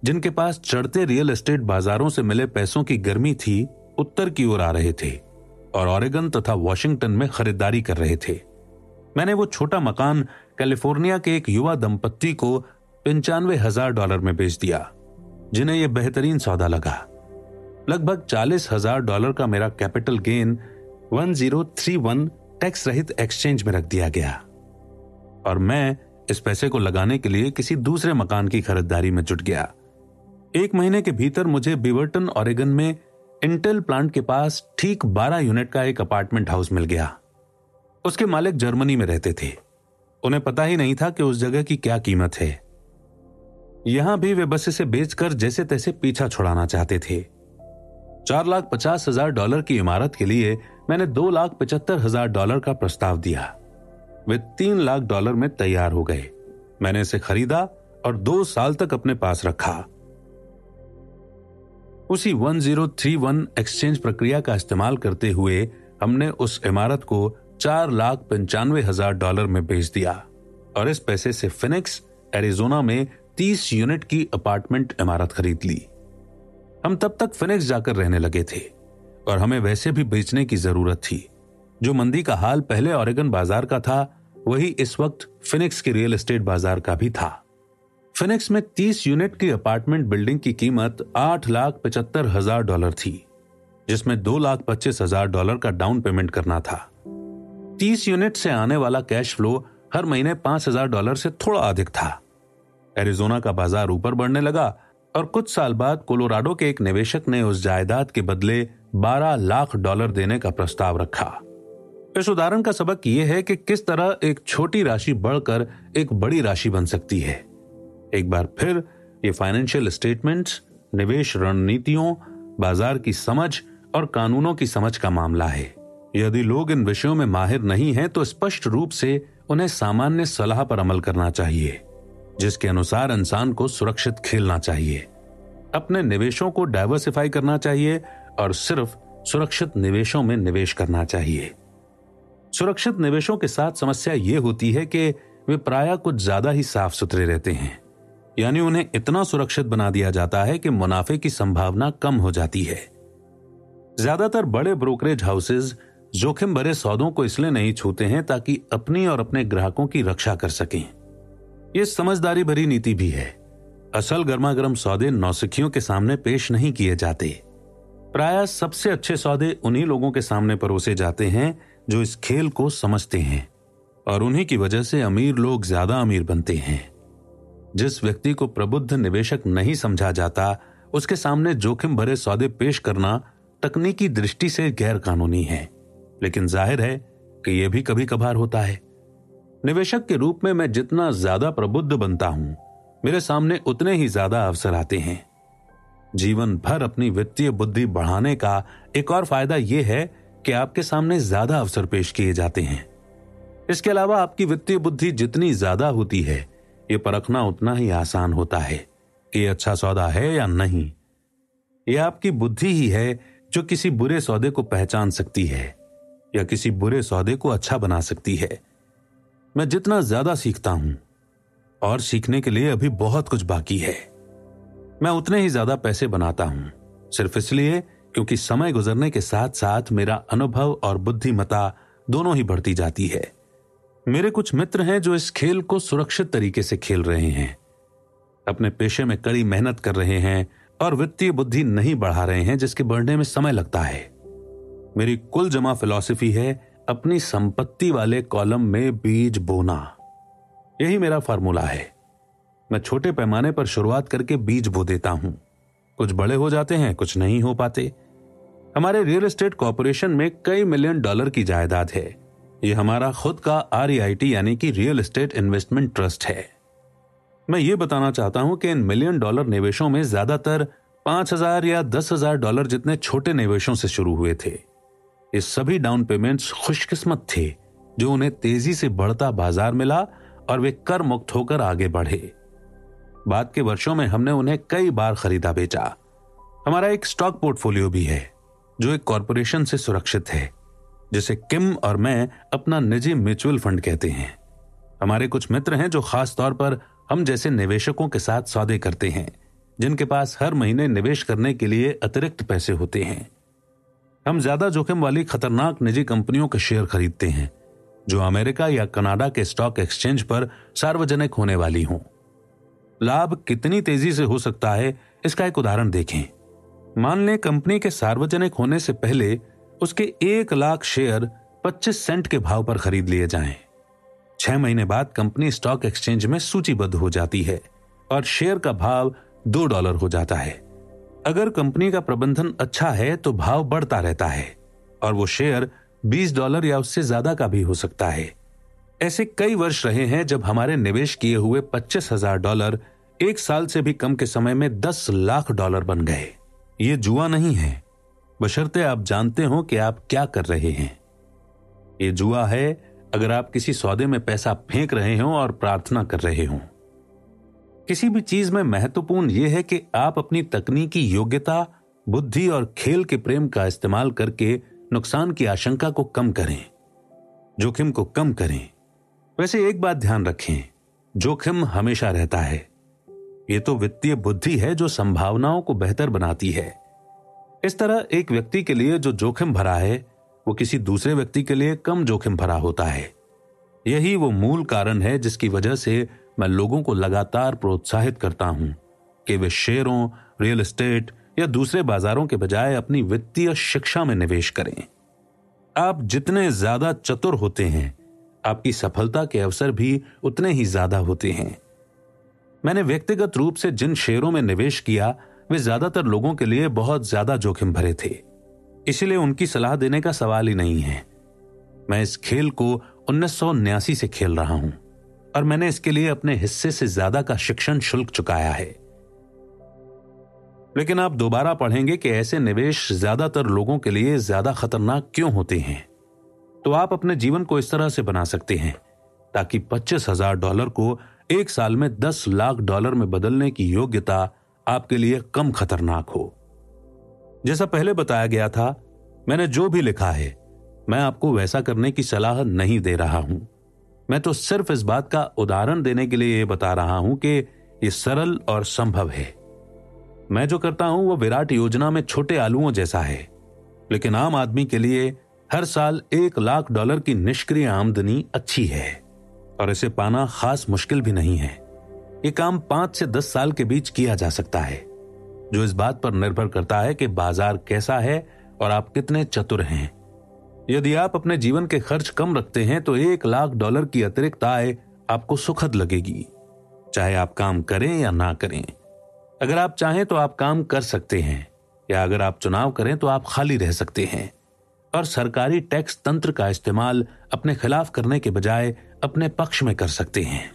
जिनके पास चढ़ते रियल एस्टेट बाजारों से मिले पैसों की गर्मी थी, उत्तर की ओर आ रहे थे और ओरेगन तथा वॉशिंगटन में खरीदारी कर रहे थे। मैंने वो छोटा मकान कैलिफोर्निया के एक युवा दंपत्ति को $95,000 में बेच दिया, जिन्हें यह बेहतरीन सौदा लगा। लगभग $40,000 का मेरा कैपिटल गेन 1031 टैक्स रहित एक्सचेंज में रख दिया गया और मैं इस पैसे को लगाने के लिए किसी दूसरे मकान की खरीदारी में जुट गया। 1 महीने के भीतर मुझे बीवर्टन ओरेगन में इंटेल प्लांट के पास ठीक 12 यूनिट का एक अपार्टमेंट हाउस मिल गया। उसके मालिक जर्मनी में रहते थे। उन्हें पता ही नहीं था कि उस जगह की क्या कीमत है। यहां भी वे बस इसे बेचकर जैसे तैसे पीछा छुड़ाना चाहते थे। $4,50,000 की इमारत के लिए मैंने $2,75,000 का प्रस्ताव दिया। वे $3,00,000 में तैयार हो गए। मैंने इसे खरीदा और 2 साल तक अपने पास रखा। उसी 1031 एक्सचेंज प्रक्रिया का इस्तेमाल करते हुए हमने उस इमारत को $4,95,000 में बेच दिया और इस पैसे से फिनिक्स, एरिजोना में 30 यूनिट की अपार्टमेंट इमारत खरीद ली। हम तब तक फिनिक्स जाकर रहने लगे थे और हमें वैसे भी बेचने की जरूरत थी। जो मंदी का हाल पहले ओरेगन बाजार का था, वही इस वक्त फिनिक्स के रियल एस्टेट बाजार का भी था। फिनिक्स में 30 यूनिट की अपार्टमेंट बिल्डिंग की कीमत $8,75,000 थी, जिसमें $2,25,000 का डाउन पेमेंट करना था। 30 यूनिट से आने वाला कैश फ्लो हर महीने $5,000 से थोड़ा अधिक था। एरिजोना का बाजार ऊपर बढ़ने लगा और कुछ साल बाद कोलोराडो के एक निवेशक ने उस जायदाद के बदले $12 लाख देने का प्रस्ताव रखा। इस उदाहरण का सबक यह है कि किस तरह एक छोटी राशि बढ़कर एक बड़ी राशि बन सकती है। एक बार फिर ये फाइनेंशियल स्टेटमेंट्स, निवेश रणनीतियों, बाजार की समझ और कानूनों की समझ का मामला है। यदि लोग इन विषयों में माहिर नहीं हैं, तो स्पष्ट रूप से उन्हें सामान्य सलाह पर अमल करना चाहिए, जिसके अनुसार इंसान को सुरक्षित खेलना चाहिए। अपने निवेशों को डाइवर्सिफाई करना चाहिए और सिर्फ सुरक्षित निवेशों में निवेश करना चाहिए। सुरक्षित निवेशों के साथ समस्या यह होती है कि वे प्रायः कुछ ज्यादा ही साफ सुथरे रहते हैं, यानी उन्हें इतना सुरक्षित बना दिया जाता है कि मुनाफे की संभावना कम हो जाती है। ज्यादातर बड़े ब्रोकरेज हाउसेज जोखिम भरे सौदों को इसलिए नहीं छूते हैं ताकि अपनी और अपने ग्राहकों की रक्षा कर सकें। यह समझदारी भरी नीति भी है। असल गर्मागर्म सौदे नौसिखियों के सामने पेश नहीं किए जाते। प्रायः सबसे अच्छे सौदे उन्हीं लोगों के सामने परोसे जाते हैं जो इस खेल को समझते हैं, और उन्हीं की वजह से अमीर लोग ज्यादा अमीर बनते हैं। जिस व्यक्ति को प्रबुद्ध निवेशक नहीं समझा जाता, उसके सामने जोखिम भरे सौदे पेश करना तकनीकी दृष्टि से गैर कानूनी है, लेकिन जाहिर है कि यह भी कभी कभार होता है। निवेशक के रूप में मैं जितना ज्यादा प्रबुद्ध बनता हूं, मेरे सामने उतने ही ज्यादा अवसर आते हैं। जीवन भर अपनी वित्तीय बुद्धि बढ़ाने का एक और फायदा यह है कि आपके सामने ज्यादा अवसर पेश किए जाते हैं। इसके अलावा आपकी वित्तीय बुद्धि जितनी ज्यादा होती है, यह परखना उतना ही आसान होता है कि यह अच्छा सौदा है या नहीं। यह आपकी बुद्धि ही है जो किसी बुरे सौदे को पहचान सकती है। या किसी बुरे सौदे को अच्छा बना सकती है। मैं जितना ज्यादा सीखता हूं, और सीखने के लिए अभी बहुत कुछ बाकी है, मैं उतने ही ज्यादा पैसे बनाता हूं, सिर्फ इसलिए क्योंकि समय गुजरने के साथ साथ मेरा अनुभव और बुद्धिमत्ता दोनों ही बढ़ती जाती है। मेरे कुछ मित्र हैं जो इस खेल को सुरक्षित तरीके से खेल रहे हैं, अपने पेशे में कड़ी मेहनत कर रहे हैं और वित्तीय बुद्धि नहीं बढ़ा रहे हैं, जिसके बढ़ने में समय लगता है। मेरी कुल जमा फिलॉसफी है अपनी संपत्ति वाले कॉलम में बीज बोना। यही मेरा फार्मूला है। मैं छोटे पैमाने पर शुरुआत करके बीज बो देता हूं। कुछ बड़े हो जाते हैं, कुछ नहीं हो पाते। हमारे रियल एस्टेट कॉर्पोरेशन में कई मिलियन डॉलर की जायदाद है। यह हमारा खुद का REIT यानी कि रियल एस्टेट इन्वेस्टमेंट ट्रस्ट है। मैं ये बताना चाहता हूं कि इन मिलियन डॉलर निवेशों में ज्यादातर 5,000 या 10,000 डॉलर जितने छोटे निवेशों से शुरू हुए थे। ये सभी डाउन पेमेंट्स खुशकिस्मत थे जो उन्हें तेजी से बढ़ता बाजार मिला और वे कर मुक्त होकर आगे बढ़े। बाद के वर्षों में हमने उन्हें कई बार खरीदा बेचा। हमारा एक स्टॉक पोर्टफोलियो भी है जो एक कॉरपोरेशन से सुरक्षित है, जिसे किम और मैं अपना निजी म्यूचुअल फंड कहते हैं। हमारे कुछ मित्र हैं जो खास तौर पर हम जैसे निवेशकों के साथ सौदे करते हैं, जिनके पास हर महीने निवेश करने के लिए अतिरिक्त पैसे होते हैं। हम ज्यादा जोखिम वाली खतरनाक निजी कंपनियों के शेयर खरीदते हैं जो अमेरिका या कनाडा के स्टॉक एक्सचेंज पर सार्वजनिक होने वाली हों। लाभ कितनी तेजी से हो सकता है, इसका एक उदाहरण देखें। मान लें कंपनी के सार्वजनिक होने से पहले उसके 1 लाख शेयर 25 सेंट के भाव पर खरीद लिए जाएं। 6 महीने बाद कंपनी स्टॉक एक्सचेंज में सूचीबद्ध हो जाती है और शेयर का भाव $2 हो जाता है। अगर कंपनी का प्रबंधन अच्छा है तो भाव बढ़ता रहता है और वो शेयर $20 या उससे ज्यादा का भी हो सकता है। ऐसे कई वर्ष रहे हैं जब हमारे निवेश किए हुए $25,000 1 साल से भी कम के समय में $10 लाख बन गए। ये जुआ नहीं है, बशर्ते आप जानते हो कि आप क्या कर रहे हैं। ये जुआ है अगर आप किसी सौदे में पैसा फेंक रहे हो और प्रार्थना कर रहे हो। किसी भी चीज में महत्वपूर्ण यह है कि आप अपनी तकनीकी योग्यता, बुद्धि और खेल के प्रेम का इस्तेमाल करके नुकसान की आशंका को कम करें, जोखिम को कम करें। वैसे एक बात ध्यान रखें, जोखिम हमेशा रहता है। ये तो वित्तीय बुद्धि है जो संभावनाओं को बेहतर बनाती है। इस तरह एक व्यक्ति के लिए जो जोखिम भरा है वो किसी दूसरे व्यक्ति के लिए कम जोखिम भरा होता है। यही वो मूल कारण है जिसकी वजह से मैं लोगों को लगातार प्रोत्साहित करता हूं कि वे शेयरों, रियल एस्टेट या दूसरे बाजारों के बजाय अपनी वित्तीय शिक्षा में निवेश करें। आप जितने ज्यादा चतुर होते हैं, आपकी सफलता के अवसर भी उतने ही ज्यादा होते हैं। मैंने व्यक्तिगत रूप से जिन शेयरों में निवेश किया वे ज्यादातर लोगों के लिए बहुत ज्यादा जोखिम भरे थे, इसलिए उनकी सलाह देने का सवाल ही नहीं है। मैं इस खेल को 1989 से खेल रहा हूं और मैंने इसके लिए अपने हिस्से से ज्यादा का शिक्षण शुल्क चुकाया है। लेकिन आप दोबारा पढ़ेंगे कि ऐसे निवेश ज्यादातर लोगों के लिए ज्यादा खतरनाक क्यों होते हैं। तो आप अपने जीवन को इस तरह से बना सकते हैं ताकि $25,000 को 1 साल में $10 लाख में बदलने की योग्यता आपके लिए कम खतरनाक हो। जैसा पहले बताया गया था, मैंने जो भी लिखा है मैं आपको वैसा करने की सलाह नहीं दे रहा हूं। मैं तो सिर्फ इस बात का उदाहरण देने के लिए यह बता रहा हूं कि यह सरल और संभव है। मैं जो करता हूं वो विराट योजना में छोटे आलुओं जैसा है, लेकिन आम आदमी के लिए हर साल $1 लाख की निष्क्रिय आमदनी अच्छी है और इसे पाना खास मुश्किल भी नहीं है। ये काम 5 से 10 साल के बीच किया जा सकता है, जो इस बात पर निर्भर करता है कि बाजार कैसा है और आप कितने चतुर हैं। यदि आप अपने जीवन के खर्च कम रखते हैं तो $1 लाख की अतिरिक्त आय आपको सुखद लगेगी, चाहे आप काम करें या ना करें। अगर आप चाहें तो आप काम कर सकते हैं, या अगर आप चुनाव करें तो आप खाली रह सकते हैं और सरकारी टैक्स तंत्र का इस्तेमाल अपने खिलाफ करने के बजाय अपने पक्ष में कर सकते हैं।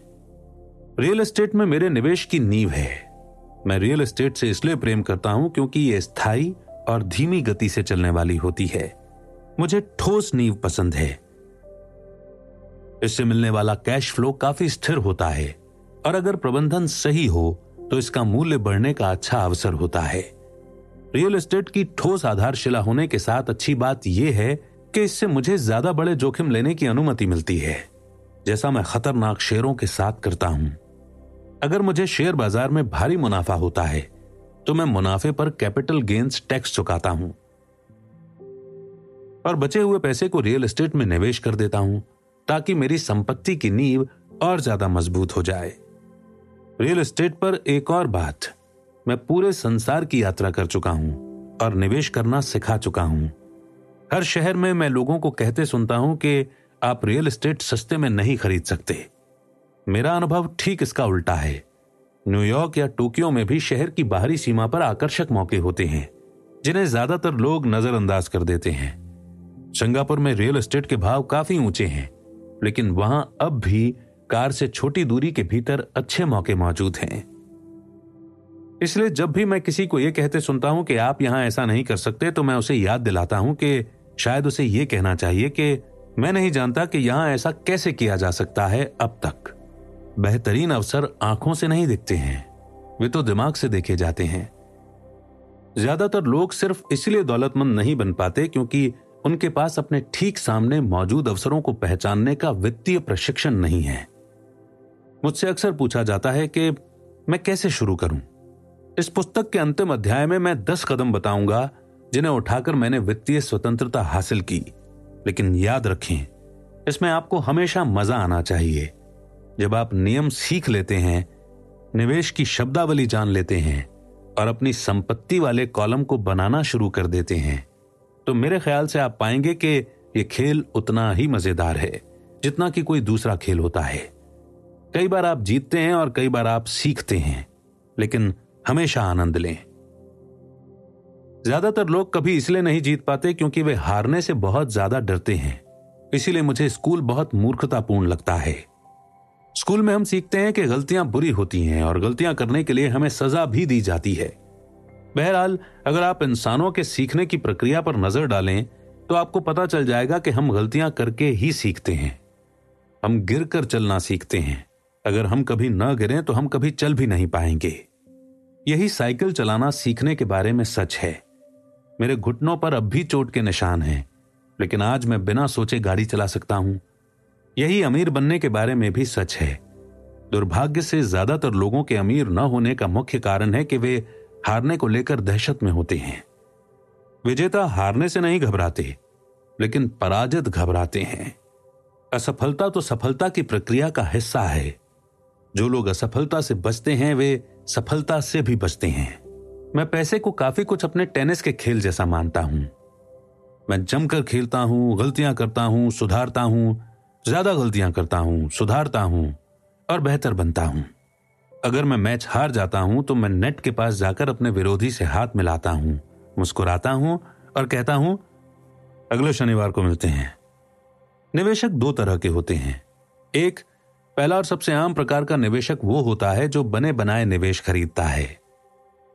रियल एस्टेट में मेरे निवेश की नींव है। मैं रियल एस्टेट से इसलिए प्रेम करता हूं क्योंकि यह स्थायी और धीमी गति से चलने वाली होती है। मुझे ठोस नींव पसंद है। इससे मिलने वाला कैश फ्लो काफी स्थिर होता है और अगर प्रबंधन सही हो तो इसका मूल्य बढ़ने का अच्छा अवसर होता है। रियल एस्टेट की ठोस आधारशिला होने के साथ अच्छी बात यह है कि इससे मुझे ज्यादा बड़े जोखिम लेने की अनुमति मिलती है, जैसा मैं खतरनाक शेयरों के साथ करता हूं। अगर मुझे शेयर बाजार में भारी मुनाफा होता है तो मैं मुनाफे पर कैपिटल गेन्स टैक्स चुकाता हूं और बचे हुए पैसे को रियल एस्टेट में निवेश कर देता हूं ताकि मेरी संपत्ति की नींव और ज्यादा मजबूत हो जाए। रियल एस्टेट पर एक और बात, मैं पूरे संसार की यात्रा कर चुका हूं और निवेश करना सिखा चुका हूं। हर शहर में मैं लोगों को कहते सुनता हूं कि आप रियल एस्टेट सस्ते में नहीं खरीद सकते। मेरा अनुभव ठीक इसका उल्टा है। न्यूयॉर्क या टोक्यो में भी शहर की बाहरी सीमा पर आकर्षक मौके होते हैं जिन्हें ज्यादातर लोग नजरअंदाज कर देते हैं। सिंगापुर में रियल एस्टेट के भाव काफी ऊंचे हैं, लेकिन वहां अब भी कार से छोटी दूरी के भीतर अच्छे मौके मौजूद हैं। इसलिए जब भी मैं किसी को यह कहते सुनता हूं कि आप यहां ऐसा नहीं कर सकते, तो मैं उसे याद दिलाता हूं कि शायद उसे यह कहना चाहिए कि मैं नहीं जानता कि यहां ऐसा कैसे किया जा सकता है अब तक। बेहतरीन अवसर आंखों से नहीं दिखते हैं, वे तो दिमाग से देखे जाते हैं। ज्यादातर लोग सिर्फ इसलिए दौलतमंद नहीं बन पाते क्योंकि उनके पास अपने ठीक सामने मौजूद अवसरों को पहचानने का वित्तीय प्रशिक्षण नहीं है। मुझसे अक्सर पूछा जाता है कि मैं कैसे शुरू करूं। इस पुस्तक के अंतिम अध्याय में मैं 10 कदम बताऊंगा जिन्हें उठाकर मैंने वित्तीय स्वतंत्रता हासिल की। लेकिन याद रखें, इसमें आपको हमेशा मजा आना चाहिए। जब आप नियम सीख लेते हैं, निवेश की शब्दावली जान लेते हैं और अपनी संपत्ति वाले कॉलम को बनाना शुरू कर देते हैं, तो मेरे ख्याल से आप पाएंगे कि यह खेल उतना ही मजेदार है जितना कि कोई दूसरा खेल होता है। कई बार आप जीतते हैं और कई बार आप सीखते हैं, लेकिन हमेशा आनंद लें। ज्यादातर लोग कभी इसलिए नहीं जीत पाते क्योंकि वे हारने से बहुत ज्यादा डरते हैं। इसीलिए मुझे स्कूल बहुत मूर्खतापूर्ण लगता है। स्कूल में हम सीखते हैं कि गलतियां बुरी होती हैं और गलतियां करने के लिए हमें सजा भी दी जाती है। बहरहाल, अगर आप इंसानों के सीखने की प्रक्रिया पर नजर डालें तो आपको पता चल जाएगा कि हम गलतियां करके ही सीखते हैं। हम गिर कर चलना सीखते हैं। अगर हम कभी न गिरें तो हम कभी चल भी नहीं पाएंगे। यही साइकिल चलाना सीखने के बारे में सच है। मेरे घुटनों पर अब भी चोट के निशान हैं, लेकिन आज मैं बिना सोचे गाड़ी चला सकता हूं। यही अमीर बनने के बारे में भी सच है। दुर्भाग्य से ज्यादातर लोगों के अमीर न होने का मुख्य कारण है कि वे हारने को लेकर दहशत में होते हैं। विजेता हारने से नहीं घबराते, लेकिन पराजित घबराते हैं। असफलता तो सफलता की प्रक्रिया का हिस्सा है। जो लोग असफलता से बचते हैं वे सफलता से भी बचते हैं। मैं पैसे को काफी कुछ अपने टेनिस के खेल जैसा मानता हूं। मैं जमकर खेलता हूं, गलतियां करता हूं, सुधारता हूं, ज्यादा गलतियां करता हूं, सुधारता हूं और बेहतर बनता हूं। अगर मैं मैच हार जाता हूं तो मैं नेट के पास जाकर अपने विरोधी से हाथ मिलाता हूं, मुस्कुराता हूं और कहता हूं, अगले शनिवार को मिलते हैं। निवेशक 2 तरह के होते हैं। एक, पहला और सबसे आम प्रकार का निवेशक वो होता है जो बने बनाए निवेश खरीदता है।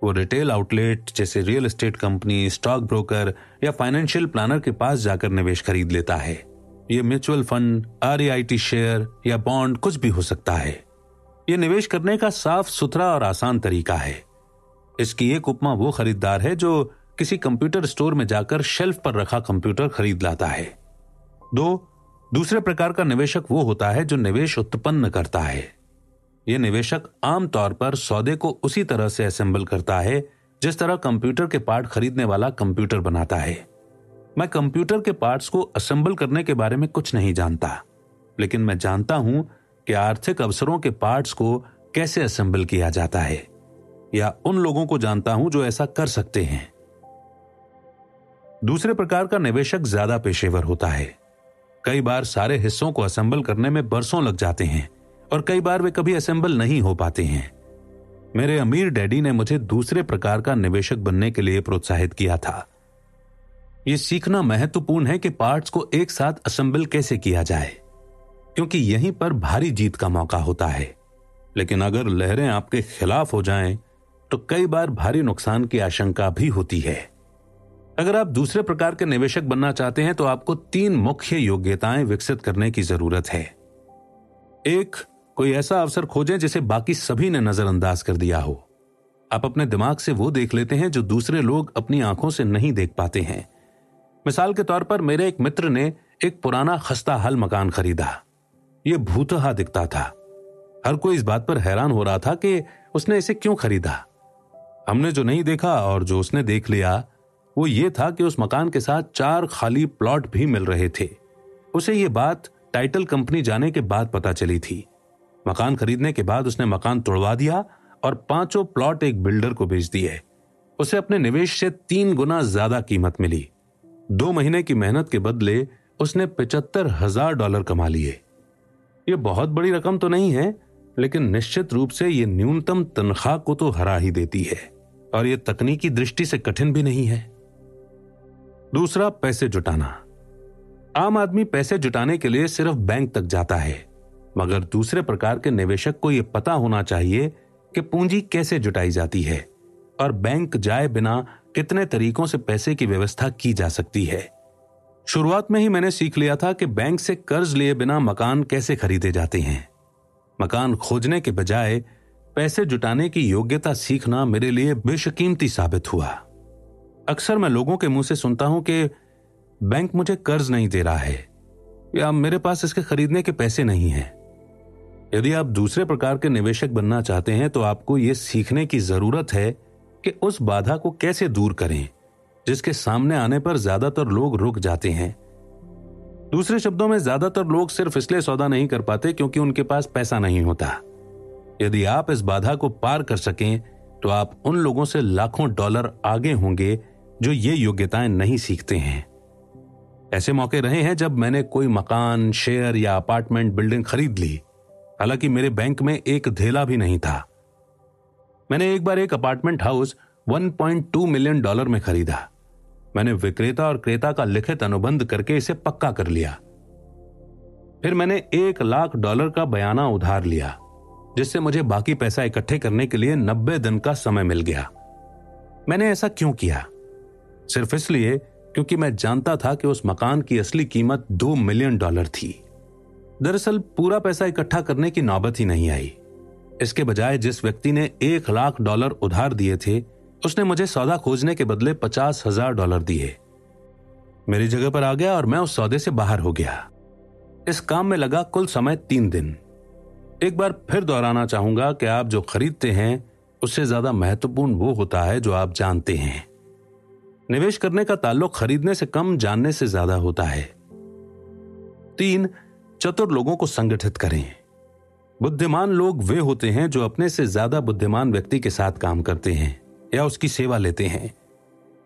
वो रिटेल आउटलेट जैसे real estate company, stock broker या फाइनेंशियल प्लानर के पास जाकर निवेश खरीद लेता है। ये म्यूचुअल फंड, REIT शेयर या बॉन्ड कुछ भी हो सकता है। ये निवेश करने का साफ सुथरा और आसान तरीका है। इसकी एक उपमा वो खरीदार है जो किसी कंप्यूटर स्टोर में जाकर शेल्फ पर रखा कंप्यूटर खरीद लाता है। 2, दूसरे प्रकार का निवेशक वो होता है जो निवेश उत्पन्न करता है। यह निवेशक आमतौर पर सौदे को उसी तरह से असेंबल करता है जिस तरह कंप्यूटर के पार्ट खरीदने वाला कंप्यूटर बनाता है। मैं कंप्यूटर के पार्ट्स को असेंबल करने के बारे में कुछ नहीं जानता, लेकिन मैं जानता हूं कि आर्थिक अवसरों के पार्ट्स को कैसे असेंबल किया जाता है, या उन लोगों को जानता हूं जो ऐसा कर सकते हैं। दूसरे प्रकार का निवेशक ज्यादा पेशेवर होता है। कई बार सारे हिस्सों को असेंबल करने में बरसों लग जाते हैं और कई बार वे कभी असेंबल नहीं हो पाते हैं। मेरे अमीर डैडी ने मुझे दूसरे प्रकार का निवेशक बनने के लिए प्रोत्साहित किया था। यह सीखना महत्वपूर्ण है कि पार्ट्स को एक साथ असेंबल कैसे किया जाए, क्योंकि यहीं पर भारी जीत का मौका होता है। लेकिन अगर लहरें आपके खिलाफ हो जाएं, तो कई बार भारी नुकसान की आशंका भी होती है। अगर आप दूसरे प्रकार के निवेशक बनना चाहते हैं तो आपको 3 मुख्य योग्यताएं विकसित करने की जरूरत है। 1, कोई ऐसा अवसर खोजें जिसे बाकी सभी ने नजरअंदाज कर दिया हो। आप अपने दिमाग से वो देख लेते हैं जो दूसरे लोग अपनी आंखों से नहीं देख पाते हैं। मिसाल के तौर पर मेरे एक मित्र ने एक पुराना खस्ता हाल मकान खरीदा। यह भूतहा दिखता था। हर कोई इस बात पर हैरान हो रहा था कि उसने इसे क्यों खरीदा। हमने जो नहीं देखा और जो उसने देख लिया वो ये था कि उस मकान के साथ 4 खाली प्लॉट भी मिल रहे थे। उसे ये बात टाइटल कंपनी जाने के बाद पता चली थी। मकान खरीदने के बाद उसने मकान तोड़वा दिया और 5 प्लॉट एक बिल्डर को बेच दिए। उसे अपने निवेश से 3 गुना ज्यादा कीमत मिली। 2 महीने की मेहनत के बदले उसने $75,000 कमा लिए। यह बहुत बड़ी रकम तो नहीं है, लेकिन निश्चित रूप से यह न्यूनतम तनख्वाह को तो हरा ही देती है और यह तकनीकी दृष्टि से कठिन भी नहीं है। दूसरा, पैसे जुटाना। आम आदमी पैसे जुटाने के लिए सिर्फ बैंक तक जाता है, मगर दूसरे प्रकार के निवेशक को यह पता होना चाहिए कि पूंजी कैसे जुटाई जाती है और बैंक जाए बिना कितने तरीकों से पैसे की व्यवस्था की जा सकती है। शुरुआत में ही मैंने सीख लिया था कि बैंक से कर्ज लिए बिना मकान कैसे खरीदे जाते हैं। मकान खोजने के बजाय पैसे जुटाने की योग्यता सीखना मेरे लिए बेशकीमती साबित हुआ। अक्सर मैं लोगों के मुंह से सुनता हूं कि बैंक मुझे कर्ज नहीं दे रहा है या मेरे पास इसके खरीदने के पैसे नहीं हैं। यदि आप दूसरे प्रकार के निवेशक बनना चाहते हैं तो आपको यह सीखने की जरूरत है कि उस बाधा को कैसे दूर करें जिसके सामने आने पर ज्यादातर लोग रुक जाते हैं। दूसरे शब्दों में, ज्यादातर लोग सिर्फ इसलिए सौदा नहीं कर पाते क्योंकि उनके पास पैसा नहीं होता। यदि आप इस बाधा को पार कर सकें तो आप उन लोगों से लाखों डॉलर आगे होंगे जो ये योग्यताएं नहीं सीखते हैं। ऐसे मौके रहे हैं जब मैंने कोई मकान, शेयर या अपार्टमेंट बिल्डिंग खरीद ली, हालांकि मेरे बैंक में एक धेला भी नहीं था। मैंने एक बार एक अपार्टमेंट हाउस $1.2 मिलियन में खरीदा। मैंने विक्रेता और क्रेता का लिखित अनुबंध करके इसे पक्का कर लिया। फिर मैंने $1 लाख का बयाना उधार लिया, जिससे मुझे बाकी पैसा इकट्ठे करने के लिए 90 दिन का समय मिल गया। मैंने ऐसा क्यों किया? सिर्फ इसलिए क्योंकि मैं जानता था कि उस मकान की असली कीमत $2 मिलियन थी। दरअसल पूरा पैसा इकट्ठा करने की नौबत ही नहीं आई। इसके बजाय जिस व्यक्ति ने $1 लाख उधार दिए थे, उसने मुझे सौदा खोजने के बदले $50,000 दिए। मेरी जगह पर आ गया और मैं उस सौदे से बाहर हो गया। इस काम में लगा कुल समय 3 दिन। एक बार फिर दोहराना चाहूंगा कि आप जो खरीदते हैं उससे ज्यादा महत्वपूर्ण वो होता है जो आप जानते हैं। निवेश करने का ताल्लुक खरीदने से कम जानने से ज्यादा होता है। 3, चतुर लोगों को संगठित करें। बुद्धिमान लोग वे होते हैं जो अपने से ज्यादा बुद्धिमान व्यक्ति के साथ काम करते हैं या उसकी सेवा लेते हैं।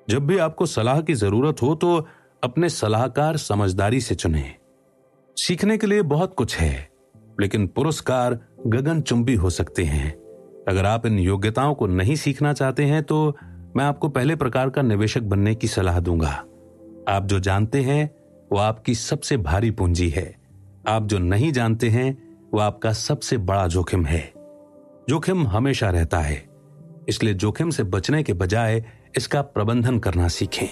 जब भी आपको सलाह की जरूरत हो तो अपने सलाहकार समझदारी से चुनें। सीखने के लिए बहुत कुछ है, लेकिन पुरस्कार गगनचुंबी हो सकते हैं। अगर आप इन योग्यताओं को नहीं सीखना चाहते हैं तो मैं आपको पहले प्रकार का निवेशक बनने की सलाह दूंगा। आप जो जानते हैं वो आपकी सबसे भारी पूंजी है। आप जो नहीं जानते हैं वो आपका सबसे बड़ा जोखिम है। जोखिम हमेशा रहता है, इसलिए जोखिम से बचने के बजाय इसका प्रबंधन करना सीखें।